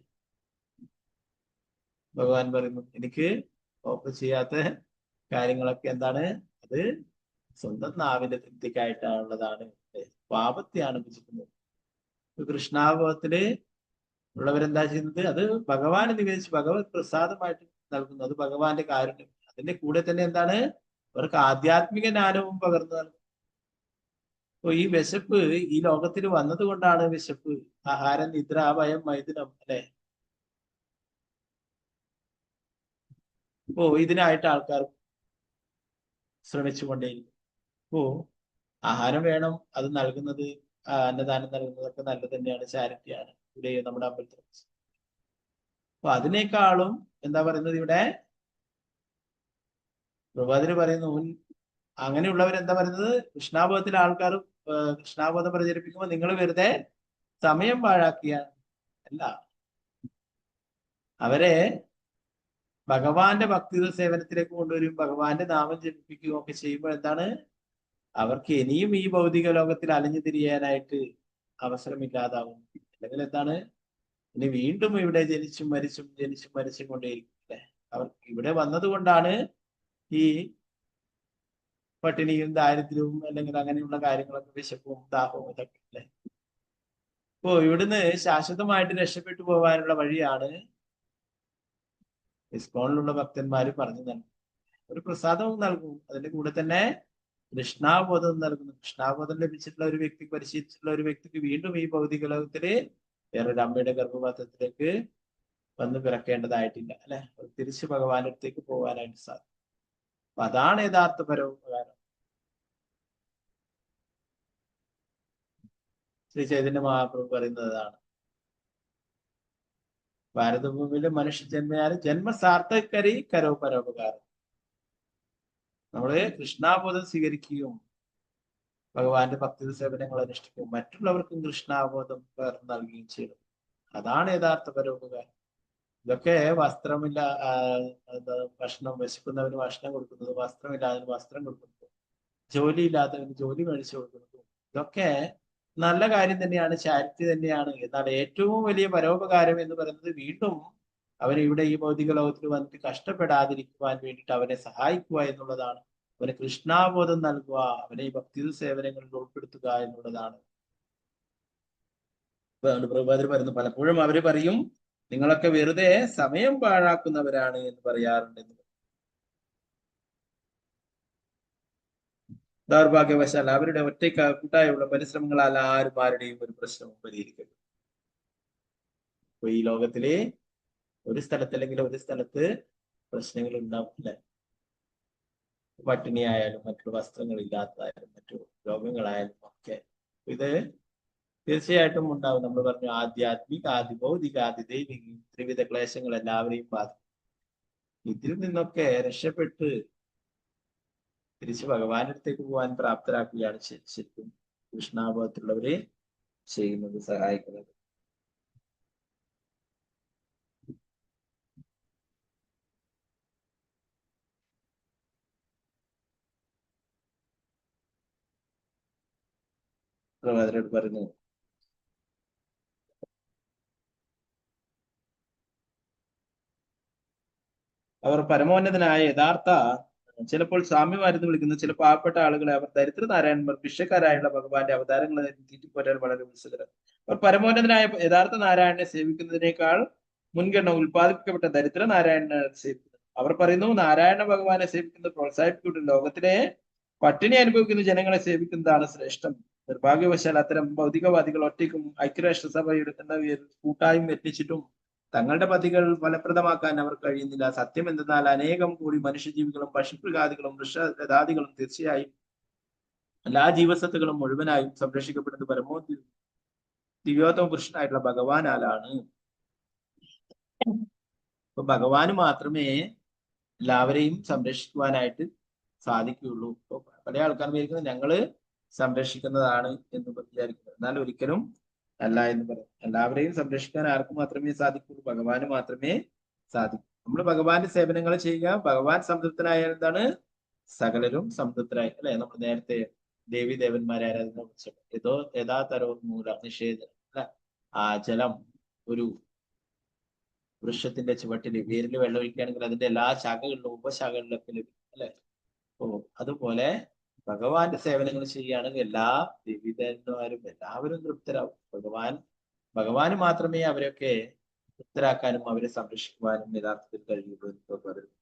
ഭഗവാൻ പറയുന്നു, എനിക്ക് ഓഫർ ചെയ്യാത്ത കാര്യങ്ങളൊക്കെ എന്താണ്, അത് സ്വന്തം നാവിന്റെ തൃപ്തിക്കായിട്ടുള്ളതാണ്, പാപത്തെയാണ് ഭജിക്കുന്നത്. കൃഷ്ണാബോധത്തില് ഉള്ളവരെന്താ ചെയ്യുന്നത്, അത് ഭഗവാന് നിവേദിച്ച് ഭഗവത് പ്രസാദമായിട്ട് നൽകുന്നു. അത് ഭഗവാന്റെ കാരുണ്യം. അതിന്റെ കൂടെ തന്നെ എന്താണ്, അവർക്ക് ആധ്യാത്മിക ജ്ഞാനവും പകർന്നു നൽകുന്നു. അപ്പൊ ഈ വിശപ്പ് ഈ ലോകത്തിൽ വന്നത് കൊണ്ടാണ് വിശപ്പ്, ആഹാരം, നിദ്ര, ഭയം, മൈഥുനം അല്ലെ. അപ്പോ ഇതിനായിട്ട് ആൾക്കാർ ശ്രമിച്ചുകൊണ്ടേയിരിക്കും. അപ്പോ ആഹാരം വേണം, അത് നൽകുന്നത്, അന്നദാനം നൽകുന്നതൊക്കെ നല്ലത് തന്നെയാണ്, ചാരിറ്റിയാണ് ഇവിടെ നമ്മുടെ അമ്പലത്തിൽ. അപ്പൊ അതിനേക്കാളും എന്താ പറയുന്നത് ഇവിടെ പ്രഭാതിര് പറയുന്നു, അങ്ങനെയുള്ളവരെന്താ പറയുന്നത്, കൃഷ്ണാബോധത്തിലെ ആൾക്കാർ കൃഷ്ണാബോധം പ്രചരിപ്പിക്കുമ്പോൾ നിങ്ങൾ വെറുതെ സമയം പാഴാക്കിയാണ് അല്ല, അവരെ ഭഗവാന്റെ ഭക്തി സേവനത്തിലേക്ക് കൊണ്ടുവരും, ഭഗവാന്റെ നാമം ജപിപ്പിക്കുകയും ഒക്കെ ചെയ്യുമ്പോൾ എന്താണ്, അവർക്ക് ഇനിയും ഈ ഭൗതിക ലോകത്തിൽ അലഞ്ഞു തിരിയാനായിട്ട് അവസരമില്ലാതാവും. അല്ലെങ്കിൽ എന്താണ്, ഇനി വീണ്ടും ഇവിടെ ജനിച്ചും മരിച്ചും കൊണ്ടേയിരിക്കും അല്ലെ. അവർക്ക് ഇവിടെ വന്നത് കൊണ്ടാണ് ഈ പട്ടിണിയും ദാരിദ്ര്യവും അല്ലെങ്കിൽ അങ്ങനെയുള്ള കാര്യങ്ങളൊക്കെ, വിശപ്പും ദാഹവും ഇതൊക്കെ അല്ലെ. അപ്പോ ഇവിടുന്ന് ശാശ്വതമായിട്ട് രക്ഷപ്പെട്ടു പോകാനുള്ള വഴിയാണ് ഇസ്കോണിലുള്ള ഭക്തന്മാര് പറഞ്ഞു നൽകും. ഒരു പ്രസാദവും നൽകും, അതിന്റെ കൂടെ തന്നെ കൃഷ്ണാബോധം നൽകുന്നു. കൃഷ്ണാബോധം ലഭിച്ചിട്ടുള്ള ഒരു വ്യക്തി, പരിശീലിച്ചിട്ടുള്ള ഒരു വ്യക്തിക്ക് വീണ്ടും ഈ ഭൗതിക ലോകത്തില് വേറൊരു അമ്മയുടെ ഗർഭപാത്രത്തിലേക്ക് വന്ന് പിറക്കേണ്ടതായിട്ടില്ല അല്ലെ. തിരിച്ച് ഭഗവാന്റെ അടുത്തേക്ക് പോകാനായിട്ട് സാധിക്കും. അപ്പൊ അതാണ് യഥാർത്ഥ പരോപകാരം. ശ്രീ ചൈതന്യ മഹാപ്രഭു പറയുന്നതാണ്, ഭാരതഭൂമിയിലെ മനുഷ്യ ജന്മയാലും ജന്മസാർത്ഥകരി കരോ പരോപകാരം. നമ്മള് കൃഷ്ണാബോധം സ്വീകരിക്കുകയും ഭഗവാന്റെ ഭക്തി സേവനങ്ങൾ അനുഷ്ഠിക്കുകയും മറ്റുള്ളവർക്കും കൃഷ്ണാബോധം പകർന്നു നൽകുകയും ചെയ്യണം. അതാണ് യഥാർത്ഥ പരോപകാരം. ഇതൊക്കെ വസ്ത്രമില്ല, ഭക്ഷണം, വിശക്കുന്നവന് ഭക്ഷണം കൊടുക്കുന്നത്, വസ്ത്രമില്ലാത്തവന് വസ്ത്രം കൊടുക്കുന്നത്, ജോലി ഇല്ലാത്തവന് ജോലി മേടിച്ചു കൊടുക്കുന്നത്, ഇതൊക്കെ നല്ല കാര്യം തന്നെയാണ്, ചാരിറ്റി തന്നെയാണ്. എന്നാൽ ഏറ്റവും വലിയ പരോപകാരം എന്ന് പറയുന്നത് വീണ്ടും അവനെ ഇവിടെ ഈ ഭൗതിക ലോകത്തിൽ വന്നിട്ട് കഷ്ടപ്പെടാതിരിക്കുവാൻ വേണ്ടിയിട്ട് അവനെ സഹായിക്കുക എന്നുള്ളതാണ്. അവന് കൃഷ്ണാബോധം നൽകുക, അവനെ ഈ ഭക്തി സേവനങ്ങളിൽ ഉൾപ്പെടുത്തുക എന്നുള്ളതാണ്. പ്രഭാതർ പറയുന്നു, പലപ്പോഴും അവര് പറയും, നിങ്ങളൊക്കെ വെറുതെ സമയം പാഴാക്കുന്നവരാണ് എന്ന് പറയാറുണ്ട്. ദൗർഭാഗ്യവശാൽ അവരുടെ കൂട്ടായുള്ള പരിശ്രമങ്ങളാൽ ആരുടെയും ഒരു പ്രശ്നവും പരിഹരിക്കട്ടെ. അപ്പൊ ഈ ലോകത്തിലെ ഒരു സ്ഥലത്തല്ലെങ്കിൽ ഒരു സ്ഥലത്ത് പ്രശ്നങ്ങൾ ഉണ്ടാവില്ല. പട്ടിണിയായാലും മറ്റു വസ്ത്രങ്ങളില്ലാത്തതായാലും മറ്റു രോഗങ്ങളായാലും ഒക്കെ ഇത് തീർച്ചയായിട്ടും ഉണ്ടാവും. നമ്മൾ പറഞ്ഞു ആധ്യാത്മിക, ആദി ഭൗതിക, ആദി ദൈവിക ത്രിവിധ ക്ലേശങ്ങൾ എല്ലാവരെയും ബാധിക്കും. ഇതിൽ നിന്നൊക്കെ രക്ഷപ്പെട്ട് തിരിച്ച് ഭഗവാന്റെ അടുത്തേക്ക് പോകാൻ പ്രാപ്തരാക്കുകയാണ് ശരിക്കും കൃഷ്ണാഭാവത്തിലുള്ളവരെ ചെയ്യുന്നത്, സഹായിക്കുന്നത്. പ്രഭാതരോട് പറഞ്ഞു, അവർ പരമോന്നതനായ യഥാർത്ഥ, ചിലപ്പോൾ സാമ്യമാരെന്ന് വിളിക്കുന്ന ചില പാവപ്പെട്ട ആളുകളെ അവർ ദരിദ്രനാരായണന്മാർ ഭിക്ഷക്കാരായുള്ള ഭഗവാന്റെ അവതാരങ്ങളെ തീറ്റിപ്പോറ്റാൻ വളരെ ഉത്സുകരാണ്. അവർ പരമോന്നതനായ യഥാർത്ഥ നാരായണനെ സേവിക്കുന്നതിനേക്കാൾ മുൻഗണന ഉത്പാദിപ്പിക്കപ്പെട്ട ദരിദ്ര നാരായണനെ സേവിക്കുന്നത്. അവർ പറയുന്നു, നാരായണ ഭഗവാനെ സേവിക്കുന്നത് പ്രോത്സാഹിപ്പിക്കുന്ന ലോകത്തിലെ പട്ടിണി അനുഭവിക്കുന്ന ജനങ്ങളെ സേവിക്കുന്നതാണ് ശ്രേഷ്ഠം. നിർഭാഗ്യവശാൽ അത്തരം ഭൗതികവാദികൾ ഒറ്റയ്ക്കും ഐക്യരാഷ്ട്രസഭയുടെ എന്ന കൂട്ടായും എത്തിച്ചിട്ടും തങ്ങളുടെ പദ്ധതികൾ ഫലപ്രദമാക്കാൻ അവർ കഴിയുന്നില്ല. സത്യം എന്തെന്നാൽ അനേകം കൂടി മനുഷ്യജീവികളും പശുമൃഗാദികളും വൃക്ഷലതാദികളും തീർച്ചയായും എല്ലാ ജീവസത്തുകളും മുഴുവനായും സംരക്ഷിക്കപ്പെടുന്നത് ദിവ്യോത്തമ പുരുഷനായിട്ടുള്ള ഭഗവാനാലാണ്. അപ്പൊ ഭഗവാന് മാത്രമേ എല്ലാവരെയും സംരക്ഷിക്കുവാനായിട്ട് സാധിക്കുകയുള്ളൂ. ഇപ്പൊ പല ആൾക്കാർ വിചാരിക്കുന്നത് ഞങ്ങള് സംരക്ഷിക്കുന്നതാണ് എന്ന് വിചാരിക്കുന്നത്. എന്നാൽ ഒരിക്കലും അല്ല എന്ന് പറയും. എല്ലാവരെയും സംരക്ഷിക്കാൻ ആർക്ക് മാത്രമേ സാധിക്കുള്ളൂ? ഭഗവാന് മാത്രമേ സാധിക്കൂ. നമ്മൾ ഭഗവാന്റെ സേവനങ്ങൾ ചെയ്യുക. ഭഗവാൻ സംതൃപ്തനായ എന്താണ്? സകലരും സംതൃപ്തരായി. അല്ലെ? നമ്മൾ നേരത്തെ ദേവി ദേവന്മാരെ ആരാധന കുറിച്ചത് യഥാതരോ മൂല നിഷേധം അല്ല. ആ ജലം ഒരു വൃക്ഷത്തിന്റെ ചുവട്ടില് വേരിൽ വെള്ളം ഒഴിക്കുകയാണെങ്കിൽ അതിന്റെ എല്ലാ ശാഖകളിലും ഉപശാഖകളിലൊക്കെ ലഭിക്കും. അല്ലെ? ഓ അതുപോലെ ഭഗവാന്റെ സേവനങ്ങൾ ചെയ്യുകയാണെങ്കിൽ എല്ലാ ദേവീദേവന്മാരും എല്ലാവരും തൃപ്തരാകും. ഭഗവാന് മാത്രമേ അവരൊക്കെ തൃപ്തരാക്കാനും അവരെ സംരക്ഷിക്കുവാനും യഥാർത്ഥത്തിൽ കഴിയുള്ളൂ എന്ന് പറയുന്നു.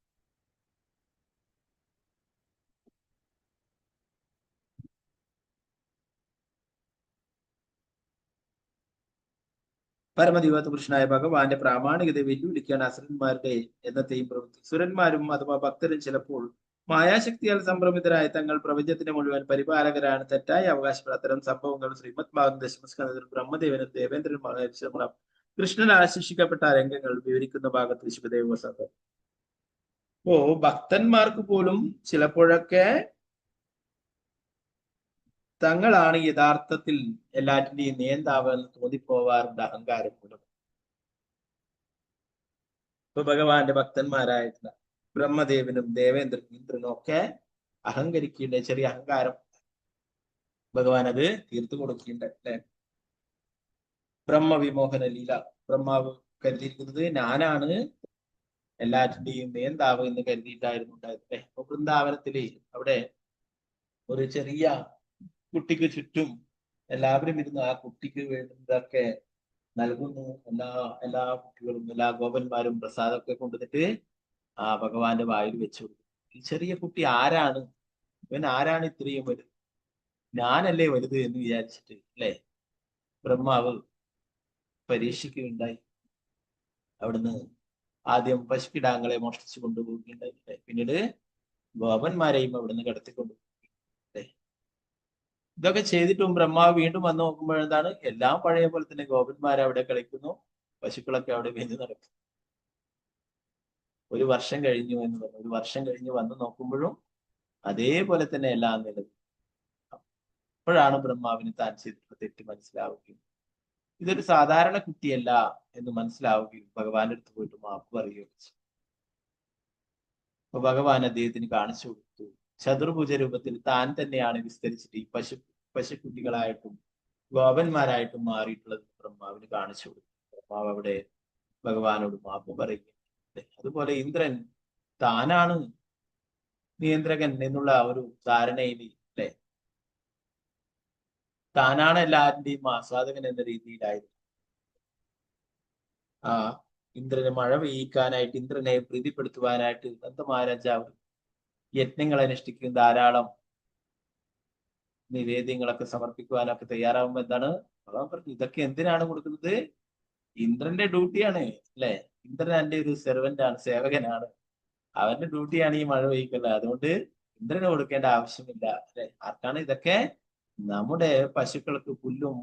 പരമദിവ്യോത്തമ പുരുഷനായ ഭഗവാന്റെ പ്രാമാണികതയെ വെല്ലുവിളിക്കാൻ അസുരന്മാരുടെ എന്നത്തെയും പ്രവൃത്തി. സുരന്മാരും അഥവാ ഭക്തരും ചിലപ്പോൾ മായാശക്തിയാൽ സംഭ്രമിതരായ തങ്ങൾ പ്രപഞ്ചത്തിന്റെ മുഴുവൻ പരിപാലകരാണ് തെറ്റായി അവകാശപ്പെട്ട അത്തരം സംഭവങ്ങൾ ശ്രീമദ് ഭാഗവത ദശമസ്കന്ധത്തിൽ ബ്രഹ്മദേവനും ദേവേന്ദ്രൻ മഹർഷികളും കൃഷ്ണനാൽ ആശിഷിക്കപ്പെട്ട രംഗങ്ങൾ വിവരിക്കുന്ന ഭാഗത്ത് ശിവദേവ സംഘം. അപ്പോ ഭക്തന്മാർക്ക് പോലും ചിലപ്പോഴൊക്കെ തങ്ങളാണ് യഥാർത്ഥത്തിൽ എല്ലാറ്റിന്റെയും നിയന്താവെന്ന് തോന്നിപ്പോവാറുണ്ട് അഹങ്കാരം മൂലം. ഇപ്പൊ ഭഗവാന്റെ ഭക്തന്മാരായിട്ടുള്ള ബ്രഹ്മദേവനും ദേവേന്ദ്രനും ഇന്ദ്രനും ഒക്കെ അഹങ്കരിക്കേണ്ട ചെറിയ അഹങ്കാരം ഭഗവാൻ അത് തീർത്തു കൊടുക്കേണ്ട. അല്ലെ? ബ്രഹ്മവിമോഹന ലീല. ബ്രഹ്മാവ് കരുതിയിരിക്കുന്നത് ഞാനാണ് എല്ലാറ്റിന്റെയും നിയന്താവ് എന്ന് കരുതിയിട്ടായിരുന്നു ഉണ്ടായിരുന്നത്. അപ്പൊ വൃന്ദാവനത്തില് അവിടെ ഒരു ചെറിയ കുട്ടിക്ക് ചുറ്റും എല്ലാവരും ഇരുന്ന് ആ കുട്ടിക്ക് വേണ്ടതൊക്കെ നൽകുന്നു. എല്ലാ കുട്ടികളും എല്ലാ ഗോപന്മാരും പ്രസാദമൊക്കെ കൊണ്ടുവന്നിട്ട് ആ ഭഗവാന്റെ വായിൽ വെച്ചു കൊടുക്കും. ഈ ചെറിയ കുട്ടി ആരാണ്? ഇവൻ ആരാണ് ഇത്രയും വലുത്? ഞാനല്ലേ വലുത് എന്ന് വിചാരിച്ചിട്ട് അല്ലെ ബ്രഹ്മാവ് പരീക്ഷിക്കുകയുണ്ടായി. അവിടുന്ന് ആദ്യം പശുക്കിടാങ്ങളെ മോഷ്ടിച്ചു കൊണ്ടുപോവുകയുണ്ടായി. പിന്നീട് ഗോപന്മാരെയും അവിടുന്ന് കടത്തിക്കൊണ്ടു. ഇതൊക്കെ ചെയ്തിട്ടും ബ്രഹ്മാവ് വീണ്ടും വന്ന് നോക്കുമ്പോഴെന്താണ്? എല്ലാം പഴയ പോലെ തന്നെ ഗോപന്മാർ അവിടെ കളിക്കുന്നു, പശുക്കളൊക്കെ അവിടെ വെഞ്ഞു നടക്കും. ഒരു വർഷം കഴിഞ്ഞു എന്ന് പറഞ്ഞു. ഒരു വർഷം കഴിഞ്ഞ് വന്ന് നോക്കുമ്പോഴും അതേപോലെ തന്നെ എല്ലാം നിലനിൽക്കും. അപ്പോഴാണ് ബ്രഹ്മാവിന് താൻ ചെയ്തിട്ടുള്ള തെറ്റ് മനസ്സിലാവുകയും ഇതൊരു സാധാരണ കുട്ടിയല്ല എന്ന് മനസ്സിലാവുകയും ഭഗവാന്റെ അടുത്ത് പോയിട്ട് മാപ്പ് പറയുകയും ചെയ്തു. അപ്പൊ ഭഗവാൻ അദ്ദേഹത്തിന് കാണിച്ചു കൊടുത്തു. ചതുർഭുജ രൂപത്തിൽ താൻ തന്നെയാണ് വിസ്തരിച്ചിട്ട് ഈ പശുക്കുട്ടികളായിട്ടും ഗോപന്മാരായിട്ടും മാറിയിട്ടുള്ളത് ബ്രഹ്മാവിന് കാണിച്ചു കൊടുത്തു. ബ്രഹ്മാവ് അവിടെ ഭഗവാനോട് മാപ്പ് പറയുകയും. അതുപോലെ ഇന്ദ്രൻ താനാണ് നിയന്ത്രകൻ എന്നുള്ള ഒരു ധാരണയിൽ അല്ലെ താനാണ് എല്ലാവരുടെയും ആസ്വാദകൻ എന്ന രീതിയിലായിരുന്നു. ആ ഇന്ദ്രന് മഴ പെയ്യിക്കാനായിട്ട് ഇന്ദ്രനെ പ്രീതിപ്പെടുത്തുവാനായിട്ട് നന്ദ മഹാരാജാവ് യത്നങ്ങൾ അനുഷ്ഠിക്കുന്ന ധാരാളം നിവേദ്യങ്ങളൊക്കെ സമർപ്പിക്കുവാനൊക്കെ തയ്യാറാവുമ്പോ എന്താണ് ഭഗവാൻ പറഞ്ഞു, ഇതൊക്കെ എന്തിനാണ് കൊടുക്കുന്നത്? ഇന്ദ്രന്റെ ഡ്യൂട്ടിയാണ് അല്ലെ. ഇന്ദ്രൻ എന്റെ ഒരു സെർവന്റ് ആണ്, സേവകനാണ്. അവന്റെ ഡ്യൂട്ടിയാണ് ഈ മഴ പെയ്യുന്നത്. അതുകൊണ്ട് ഇന്ദ്രന് കൊടുക്കേണ്ട ആവശ്യമില്ല അല്ലെ. ആർക്കാണ് ഇതൊക്കെ? നമ്മുടെ പശുക്കൾക്ക് പുല്ലും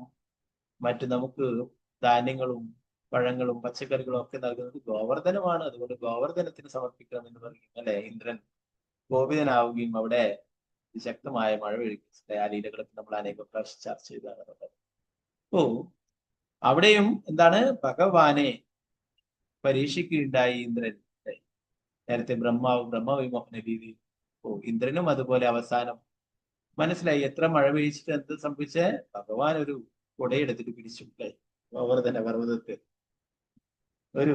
മറ്റു നമുക്ക് ധാന്യങ്ങളും പഴങ്ങളും പച്ചക്കറികളും ഒക്കെ നൽകുന്നത് ഗോവർദ്ധനമാണ്. അതുകൊണ്ട് ഗോവർദ്ധനത്തിന് സമർപ്പിക്കണം എന്ന് പറയും അല്ലെ. ഇന്ദ്രൻ കോപിതനാവുകയും അവിടെ ശക്തമായ മഴ പെയ്യുകയും ആ ലീലകളൊക്കെ നമ്മൾ അനേകം പ്രാവശ്യം ചർച്ച ചെയ്താണ്. അപ്പോ അവിടെയും എന്താണ് ഭഗവാനെ പരീക്ഷിക്കുകയുണ്ടായി ഇന്ദ്രൻ. നേരത്തെ ബ്രഹ്മവിമോഹന രീതി. ഇന്ദ്രനും അതുപോലെ അവസാനം മനസ്സിലായി എത്ര മഴ പെയ്ച്ചിട്ട് എന്ത് സംഭവിച്ചേ? ഭഗവാൻ ഒരു കുടയെടുത്തിട്ട് പിടിച്ചു ഗോവർദ്ധന പർവ്വതത്തിൽ ഒരു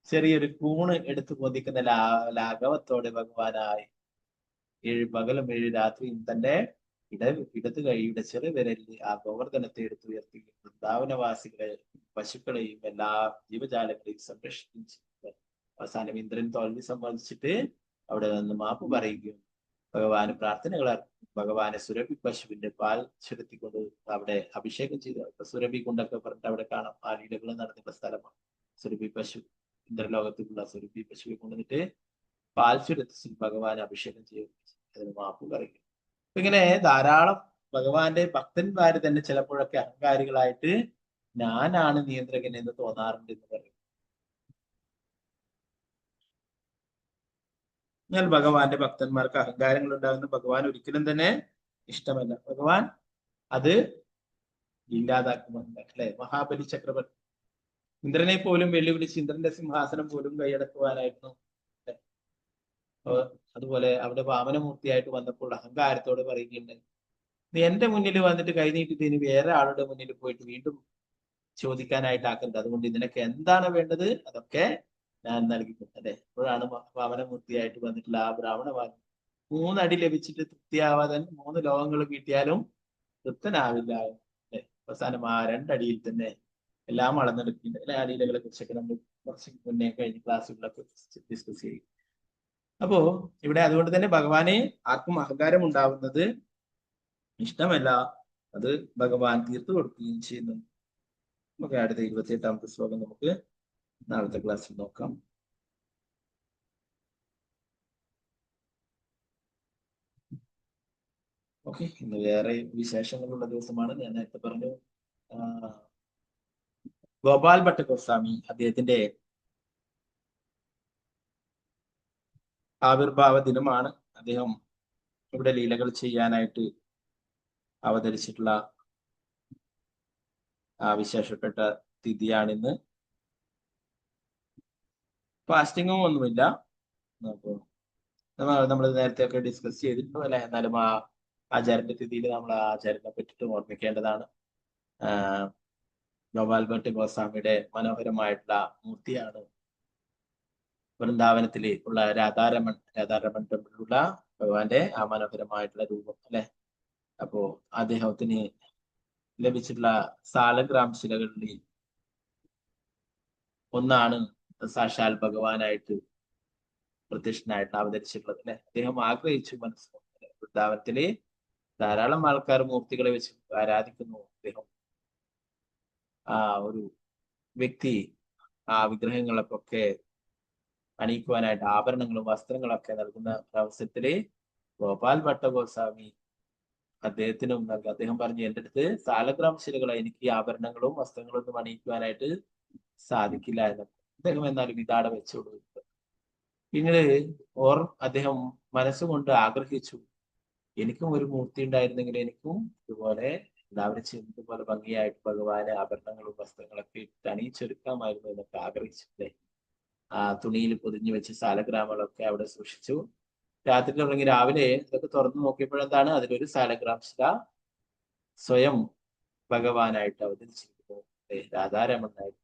ചെറിയൊരു കൂണ് എടുത്തു പൊതിക്കുന്ന ലാഘവത്തോടെ ഭഗവാനായി 7 പകലും 7 രാത്രിയും തന്റെ ഇടത് കൈയുടെ ചെറുവിരലിൽ ആ ഗോവർദ്ധനത്തെ എടുത്തുയർത്തി വൃന്ദാവനവാസികളെ, പശുക്കളെയും എല്ലാ ജീവജാലങ്ങളെയും സംരക്ഷിച്ചു. അവസാനം ഇന്ദ്രൻ തോൽവി സംബന്ധിച്ചിട്ട് അവിടെ നിന്ന് മാപ്പ് പറയുകയും ഭഗവാന് പ്രാർത്ഥനകൾ ഭഗവാനെ സുരഭി പശുവിന്റെ പാൽ ചുരത്തിക്കൊണ്ട് അവിടെ അഭിഷേകം ചെയ്തു. സുരഭി കൊണ്ടൊക്കെ പറഞ്ഞിട്ട് അവിടെ കാണാം. ആ ലീലകൾ നടന്നിട്ടുള്ള സ്ഥലമാണ് സുരഭി പശു. ഇന്ദ്രലോകത്തിലുള്ള സുരഭി പശുവിനെ കൊണ്ടുവന്നിട്ട് പാൽ ചുരത്തി ഭഗവാൻ അഭിഷേകം ചെയ്യും. അതിന് മാപ്പ് പറയും. ഇങ്ങനെ ധാരാളം ഭഗവാന്റെ ഭക്തന്മാര് തന്നെ ചിലപ്പോഴൊക്കെ അഹങ്കാരികളായിട്ട് ഞാനാണ് നിയന്ത്രകൻ എന്ന് തോന്നാറുണ്ട് എന്ന് പറയും. എന്നാൽ ഭഗവാന്റെ ഭക്തന്മാർക്ക് അഹങ്കാരങ്ങൾ ഉണ്ടാകുന്ന ഭഗവാൻ ഒരിക്കലും തന്നെ ഇഷ്ടമല്ല. ഭഗവാൻ അത് ഇല്ലാതാക്കുന്നുണ്ട് അല്ലെ. മഹാബലി ചക്രവർത്തി ഇന്ദ്രനെ പോലും വെല്ലുവിളിച്ച് ഇന്ദ്രന്റെ സിംഹാസനം പോലും കൈയടക്കുവാനായിരുന്നു. അതുപോലെ അവിടെ വാമനമൂർത്തിയായിട്ട് വന്നപ്പോൾ അഹങ്കാരത്തോട് പറയുകയുണ്ട്, നീ എന്റെ മുന്നിൽ വന്നിട്ട് കൈനീട്ടിട്ട് ഇനി വേറെ ആളുടെ മുന്നിൽ പോയിട്ട് വീണ്ടും ചോദിക്കാനായിട്ടാക്കരുത്. അതുകൊണ്ട് ഇതിനൊക്കെ എന്താണ് വേണ്ടത് അതൊക്കെ ഞാൻ നൽകിയിട്ടുണ്ട് അല്ലെ. അപ്പോഴാണ് വാമനമൂർത്തിയായിട്ട് വന്നിട്ടുള്ള ആ ബ്രാഹ്മണവാദി 3 അടി ലഭിച്ചിട്ട് തൃപ്തിയാവാതെ 3 ലോകങ്ങൾ കിട്ടിയാലും തൃപ്തനാവില്ല അല്ലെ. അവസാനം ആ 2 അടിയിൽ തന്നെ എല്ലാം അളന്നെടുക്കുന്നുണ്ട് അല്ലെ. ആ ലീലകളെ കുറിച്ചൊക്കെ നമ്മൾ കുറച്ച് മുന്നേ കഴിഞ്ഞ ക്ലാസ്സുകളിലൊക്കെ ഡിസ്കസ് ചെയ്യും. അപ്പോ ഇവിടെ അതുകൊണ്ട് തന്നെ ഭഗവാനെ ആർക്കും അഹങ്കാരം ഉണ്ടാവുന്നത് ഇഷ്ടമല്ല. അത് ഭഗവാൻ തീർത്തു കൊടുക്കുകയും ചെയ്യുന്നു. നമുക്ക് അടുത്ത 28ാമത്തെ ശ്ലോകം നമുക്ക് നാളത്തെ ക്ലാസ്സിൽ നോക്കാം. ഓക്കെ, ഇന്ന് വേറെ വിശേഷങ്ങളുള്ള ദിവസമാണ്. ഞാൻ നേരത്തെ പറഞ്ഞു ഗോപാൽ ഭട്ട ഗോസ്വാമി അദ്ദേഹത്തിന്റെ ആവിർഭാവ ദിനമാണ്. അദ്ദേഹം ഇവിടെ ലീലകൾ ചെയ്യാനായിട്ട് അവതരിച്ചിട്ടുള്ള വിശേഷപ്പെട്ട തിഥിയാണിന്ന്. ഫാസ്റ്റിങ്ങും ഒന്നുമില്ല. അപ്പോൾ നമ്മൾ നേരത്തെ ഒക്കെ ഡിസ്കസ് ചെയ്തിട്ടുണ്ട് അല്ലെ. എന്നാലും ആ ആചാരന്റെ തിഥിയിൽ നമ്മൾ ആ ആചാരത്തെ പറ്റിയിട്ട് ഓർമ്മിക്കേണ്ടതാണ്. ഗോപാൽ ഭട്ട് ഗോസ്വാമിയുടെ മനോഹരമായിട്ടുള്ള മൂർത്തിയാണ് വൃന്ദാവനത്തിലെ ഉള്ള രാധാരമൺ ടെമ്പിളിലുള്ള ഭഗവാന്റെ ആ മനോഹരമായിട്ടുള്ള രൂപം അല്ലെ. അപ്പോ അദ്ദേഹത്തിന് ലഭിച്ചിട്ടുള്ള സാലഗ്രാം ശിലകളിൽ ഒന്നാണ് സാക്ഷാൽ ഭഗവാനായിട്ട് പ്രത്യക്ഷനായിട്ട് അവതരിച്ചിട്ടുള്ളത് അല്ലെ. അദ്ദേഹം ആഗ്രഹിച്ചു മനസ്സിലാക്കി വൃന്ദാവനത്തിലെ ധാരാളം ആൾക്കാർ മൂർത്തികളെ വെച്ച് ആരാധിക്കുന്നു. അദ്ദേഹം ആ ഒരു വ്യക്തി ആ വിഗ്രഹങ്ങളൊക്കെ അണിയിക്കുവാനായിട്ട് ആഭരണങ്ങളും വസ്ത്രങ്ങളൊക്കെ നൽകുന്ന അവസരത്തില് ഗോപാൽ ഭട്ട ഗോസ്വാമി അദ്ദേഹത്തിനും നൽകി. അദ്ദേഹം പറഞ്ഞു, എൻ്റെ അടുത്ത് സാലഗ്രാം ശിലകളെ എനിക്ക് ഈ ആഭരണങ്ങളും വസ്ത്രങ്ങളും ഒന്നും അണിയിക്കുവാനായിട്ട് സാധിക്കില്ല എന്ന്. അദ്ദേഹം എന്നാലും ഇതാടെ വെച്ചോളൂ. പിന്നീട് അദ്ദേഹം മനസ്സുകൊണ്ട് ആഗ്രഹിച്ചു, എനിക്കും ഒരു മൂർത്തി ഉണ്ടായിരുന്നെങ്കിൽ എനിക്കും ഇതുപോലെ എല്ലാവരും ചെയ്യുന്നതുപോലെ ഭംഗിയായിട്ട് ഭഗവാന് ആഭരണങ്ങളും വസ്ത്രങ്ങളൊക്കെ ഇട്ട് അണിയിച്ചൊരുക്കാമായിരുന്നു എന്നൊക്കെ ആഗ്രഹിച്ചില്ലേ. ആ തുണിയിൽ പൊതിഞ്ഞു വെച്ച് സാലഗ്രാമുകളൊക്കെ അവിടെ സൂക്ഷിച്ചു. രാത്രി തുടങ്ങി രാവിലെ ഇതൊക്കെ തുറന്നു നോക്കിയപ്പോഴെന്താണ് അതിലൊരു സാലഗ്രാം ശില സ്വയം ഭഗവാനായിട്ട് അവതരിച്ചിരിക്കുന്നു, രാധാരമണനായിട്ട്.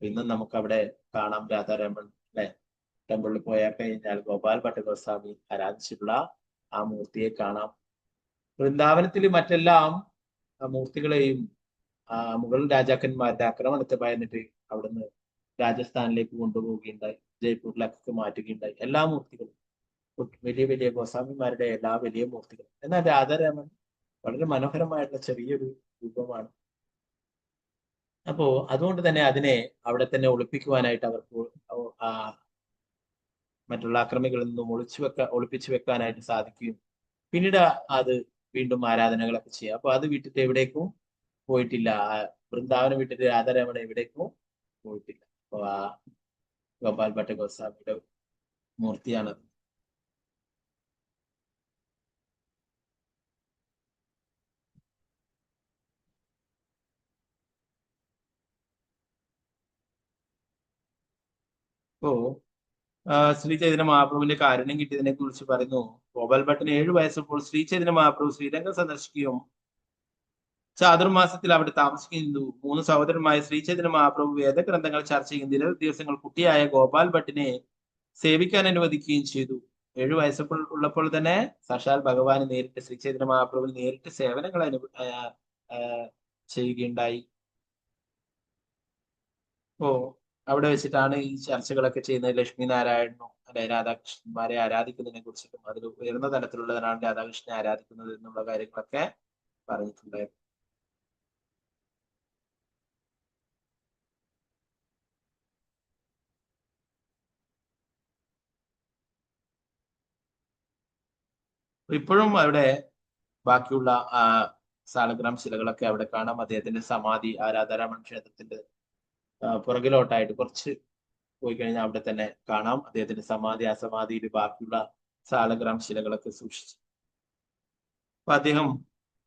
ഇന്നും നമുക്ക് അവിടെ കാണാം രാധാരമൺ അല്ലെ. ടെമ്പിളിൽ പോയാൽ കഴിഞ്ഞാൽ ഗോപാൽ ഭട്ട ഗോസ്വാമി ആരാധിച്ചിട്ടുള്ള ആ മൂർത്തിയെ കാണാം. വൃന്ദാവനത്തിൽ മറ്റെല്ലാം ആ മൂർത്തികളെയും മുഗൾ രാജാക്കന്മാരുടെ ആക്രമണത്തെ ഭയന്നിട്ട് അവിടുന്ന് രാജസ്ഥാനിലേക്ക് കൊണ്ടുപോവുകയുണ്ടായി, ജയ്പൂരിലേക്കൊക്കെ മാറ്റുകയുണ്ടായി. എല്ലാ മൂർത്തികളും വലിയ വലിയ ഗോസ്വാമിമാരുടെ എല്ലാ വലിയ മൂർത്തികളും എന്നാൽ രാധാരാമൻ വളരെ മനോഹരമായിട്ടുള്ള ചെറിയൊരു രൂപമാണ്. അപ്പോ അതുകൊണ്ട് തന്നെ അതിനെ അവിടെ തന്നെ ഒളിപ്പിക്കുവാനായിട്ട് അവർക്ക് മറ്റുള്ള അക്രമികളിൽ നിന്നും ഒളിപ്പിച്ചു വെക്കാനായിട്ട് സാധിക്കും. പിന്നീട് അത് വീണ്ടും ആരാധനകളൊക്കെ ചെയ്യാം. അപ്പൊ അത് വിട്ടിട്ട് എവിടേക്കും പോയിട്ടില്ല. വൃന്ദാവനം വിട്ടിട്ട് രാധാരമണ എവിടേക്കും പോയിട്ടില്ല. അപ്പൊ ആ ഗോപാൽ ഭട്ട ഗോസ്വാമിയുടെ മൂർത്തിയാണത്. അപ്പോ ശ്രീ ചൈതന്യ മഹാപ്രഭുവിന്റെ കാരുണ്യം കിട്ടിയതിനെ കുറിച്ച് പറയുന്നു. ഗോപാൽ ഭട്ടിന് 7 വയസ്സുമ്പോൾ ശ്രീ ചൈതന്യ മഹാപ്രഭു ശ്രീരംഗം സന്ദർശിക്കുകയും ചാതുർമാസത്തിൽ അവിടെ താമസിക്കുന്നു. 3 സഹോദരന്മായ ശ്രീ ചൈതന്യ മഹാപ്രഭു വേദഗ്രന്ഥങ്ങൾ ചർച്ച ചെയ്യും. നിരവധി ദിവസങ്ങൾ കുട്ടിയായ ഗോപാൽ ഭട്ടിനെ സേവിക്കാൻ അനുവദിക്കുകയും ചെയ്തു. 7 വയസ്സപ്പോൾ ഉള്ളപ്പോൾ തന്നെ സാക്ഷാൽ ഭഗവാന് നേരിട്ട് ശ്രീ ചൈതന്യ മഹാപ്രഭുവിന് നേരിട്ട് സേവനങ്ങൾ ചെയ്യുകയുണ്ടായി. ഓ അവിടെ വെച്ചിട്ടാണ് ഈ ചർച്ചകളൊക്കെ ചെയ്യുന്നത്. ലക്ഷ്മി നാരായണനും അല്ലെ രാധാകൃഷ്ണന്മാരെ ആരാധിക്കുന്നതിനെ കുറിച്ചിട്ടും അതിൽ ഉയർന്ന തലത്തിലുള്ളവരാണ് രാധാകൃഷ്ണനെ ആരാധിക്കുന്നത് എന്നുള്ള കാര്യങ്ങളൊക്കെ പറഞ്ഞിട്ടുണ്ടായിരുന്നു. ഇപ്പോഴും അവിടെ ബാക്കിയുള്ള സാലഗ്രാം ശിലകളൊക്കെ അവിടെ കാണാം. അദ്ദേഹത്തിന്റെ സമാധി രാധാരാമൻ ക്ഷേത്രത്തിന്റെ പുറകിലോട്ടായിട്ട് കുറച്ച് പോയി കഴിഞ്ഞാൽ അവിടെ തന്നെ കാണാം അദ്ദേഹത്തിന്റെ സമാധി. ആ സമാധിയിൽ ബാക്കിയുള്ള സാലഗ്രാം ശിലകളൊക്കെ സൂക്ഷിച്ചു. അപ്പൊ അദ്ദേഹം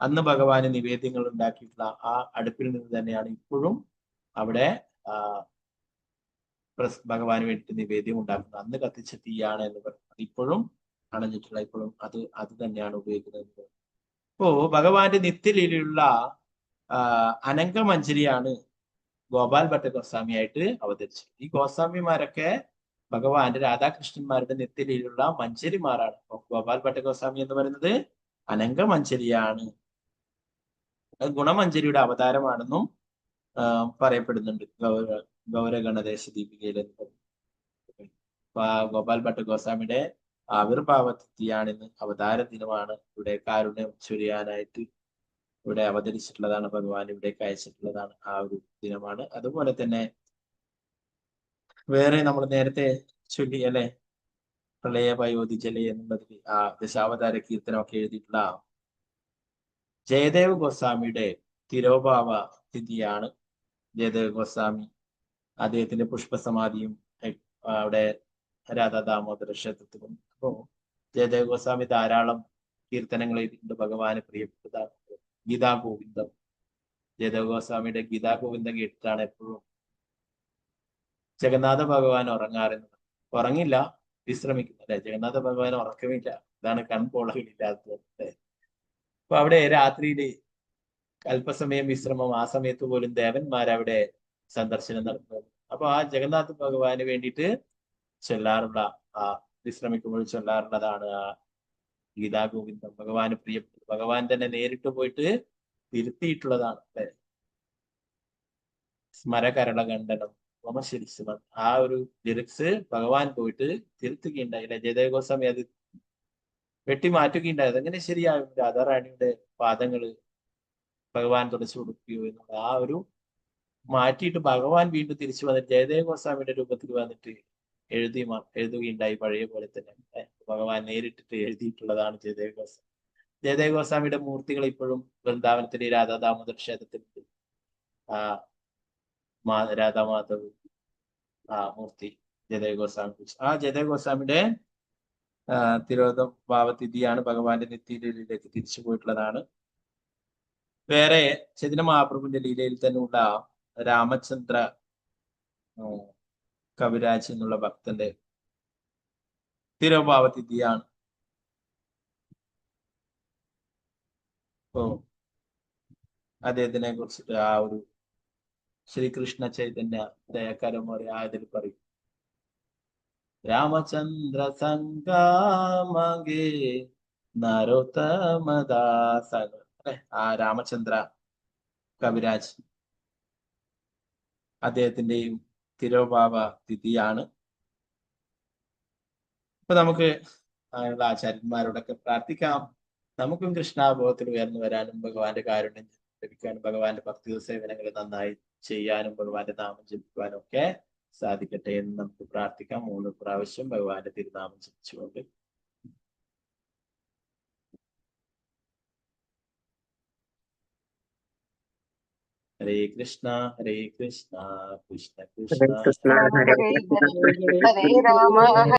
അന്ന് ഭഗവാന് നിവേദ്യങ്ങൾ ഉണ്ടാക്കിയിട്ടുള്ള ആ അടുപ്പിൽ നിന്ന് തന്നെയാണ് ഇപ്പോഴും അവിടെ ഭഗവാന് വേണ്ടിയിട്ട് നിവേദ്യം ഉണ്ടാക്കുന്നത്. അന്ന് കത്തിച്ച തീയാണ് എന്ന് പറയുന്നത് ഇപ്പോഴും അണഞ്ഞിട്ടുള്ള ഇപ്പോഴും അത് തന്നെയാണ് ഉപയോഗിക്കുന്നത്. അപ്പോ ഭഗവാന്റെ നിത്യലീലയിലുള്ള അനങ്കമഞ്ജരിയാണ് ഗോപാൽ ഭട്ട ഗോസ്വാമിയായിട്ട് അവതരിച്ചത്. ഈ ഗോസ്വാമിമാരൊക്കെ ഭഗവാന്റെ രാധാകൃഷ്ണന്മാരുടെ നിത്യലീലയിലുള്ള മഞ്ജരിമാരാണ്. ഗോപാൽ ഭട്ട ഗോസ്വാമി എന്ന് പറയുന്നത് അനങ്കമഞ്ജരിയാണ്. ഗുണമഞ്ജരിയുടെ അവതാരമാണെന്നും പറയപ്പെടുന്നുണ്ട് ഗൗരഗണദേശ ദീപികയിൽ. ഗോപാൽ ഭട്ട ഗോസ്വാമിയുടെ ആവിർഭാവ തിഥിയാണിന്ന്. അവതാര ദിനമാണ്. ഇവിടെ കാരുണ്യം ചൊരിയാനായിട്ട് ഇവിടെ അവതരിച്ചിട്ടുള്ളതാണ്. ഭഗവാൻ ഇവിടേക്ക് അയച്ചിട്ടുള്ളതാണ്. ആ ഒരു ദിനമാണ്. അതുപോലെ തന്നെ വേറെ നമ്മൾ നേരത്തെ ചൊല്ലി അല്ലെ പ്രളയ പയോധി ജല എന്നുള്ളതിൽ ആ ദശാവതാര കീർത്തനമൊക്കെ എഴുതിയിട്ടുള്ള ജയദേവ് ഗോസ്വാമിയുടെ തിരോഭാവ തിഥിയാണ്. ജയദേവ് ഗോസ്വാമി അദ്ദേഹത്തിന്റെ പുഷ്പസമാധിയും അവിടെ രാധാ ദാമോദര ക്ഷേത്രത്തിലും. അപ്പോ ജയദേവ് ഗോസ്വാമി ധാരാളം കീർത്തനങ്ങൾ എഴുതിയിട്ടുണ്ട്. ഭഗവാന് പ്രിയപ്പെട്ടതാണ് ഗീതാ ഗോവിന്ദം. ജയദേവ് ഗോസ്വാമിയുടെ ഗീതാ ഗോവിന്ദം കേട്ടിട്ടാണ് എപ്പോഴും ജഗന്നാഥ ഭഗവാൻ ഉറങ്ങാറുന്നത്. ഉറങ്ങില്ല, വിശ്രമിക്കുന്നു അല്ലെ. ജഗന്നാഥ ഭഗവാൻ ഉറക്കമില്ല, ഇതാണ് കൺപോളകളില്ലാത്തത്. അപ്പൊ അവിടെ രാത്രിയില് അല്പസമയം വിശ്രമം. ആ സമയത്ത് പോലും ദേവന്മാരവിടെ സന്ദർശനം നടത്തുന്നത്. അപ്പൊ ആ ജഗന്നാഥ ഭഗവാന് വേണ്ടിയിട്ട് ചൊല്ലാറുള്ള വിശ്രമിക്കുമ്പോൾ ചൊല്ലാറുള്ളതാണ് ആ ഗീതാ ഗോവിന്ദം. ഭഗവാന് പ്രിയപ്പെട്ടു. ഭഗവാൻ തന്നെ നേരിട്ട് പോയിട്ട് തിരുത്തിയിട്ടുള്ളതാണ് അല്ലെ. സ്മരകരള ഖണ്ഡനം മമശിരിസുമ ആ ഒരു ലിറിക്സ് ഭഗവാൻ പോയിട്ട് തിരുത്തുകയുണ്ടായി അല്ലെ. ജയദേവ് ഗോസ്വാമി അത് വെട്ടി മാറ്റുകയുണ്ടായി. അതെങ്ങനെ ശരിയാകും? രാധാറാണിയുടെ പാദങ്ങള് ഭഗവാൻ തുടച്ചു കൊടുക്കുകയോ എന്നുള്ള ആ ഒരു മാറ്റിയിട്ട് ഭഗവാൻ വീണ്ടും തിരിച്ചു വന്നിട്ട് ജയദേവ് ഗോസ്വാമിയുടെ രൂപത്തിൽ വന്നിട്ട് എഴുതുകയുണ്ടായി. പഴയ പോലെ തന്നെ ഭഗവാൻ നേരിട്ടിട്ട് എഴുതിയിട്ടുള്ളതാണ് ജയദേവ് ഗോസ്വാമി. ജയദേവ് ഗോസ്വാമിയുടെ മൂർത്തികൾ ഇപ്പോഴും വൃന്ദാവനത്തിലെ രാധാ ദാമോദർ ക്ഷേത്രത്തിൽ രാധാമാധവ് മൂർത്തി ജയദേവ് ഗോസ്വാമി. ആ ജയദേവ് ഗോസ്വാമിയുടെ തിരോഭാവതിഥിയാണ്. ഭഗവാന്റെ നിത്യലീലയിലേക്ക് തിരിച്ചു പോയിട്ടുള്ളതാണ്. വേറെ ചൈതന്യ മഹാപ്രഭുവിന്റെ ലീലയിൽ തന്നെയുള്ള രാമചന്ദ്ര കവിരാജ് എന്നുള്ള ഭക്തന്റെ തിരോഭാവതിഥിയാണ്. അദ്ദേഹത്തിനെ കുറിച്ചിട്ട് ആ ഒരു ശ്രീകൃഷ്ണ ചൈതന്യ ദയകരമോറി ആയതിൽ പറയും. രാമചന്ദ്ര സംഗമേ നരോത്തമദാസ അല്ലെ. ആ രാമചന്ദ്ര കവിരാജ് അദ്ദേഹത്തിന്റെയും തിരോഭാവ തിഥിയാണ്. അപ്പൊ നമുക്ക് ആചാര്യന്മാരോടൊക്കെ പ്രാർത്ഥിക്കാം. നമുക്കും കൃഷ്ണാബോധത്തിൽ ഉയർന്നു വരാനും ഭഗവാന്റെ കാരുണ്യം ലഭിക്കാനും ഭഗവാന്റെ ഭക്തി സേവനങ്ങൾ നന്നായി ചെയ്യാനും ഭഗവാന്റെ നാമം ജപിക്കുവാനും ഒക്കെ സാധിക്കട്ടെ എന്ന് നമുക്ക് പ്രാർത്ഥിക്കാം. 3 പ്രാവശ്യം ഭഗവാന്റെ തിരുനാമം ജപിച്ചുകൊണ്ട്. ഹരേ കൃഷ്ണ ഹരേ കൃഷ്ണ കൃഷ്ണ കൃഷ്ണ
ഹരേ കൃഷ്ണ ഹരേ കൃഷ്ണ
ഹരേ രാമ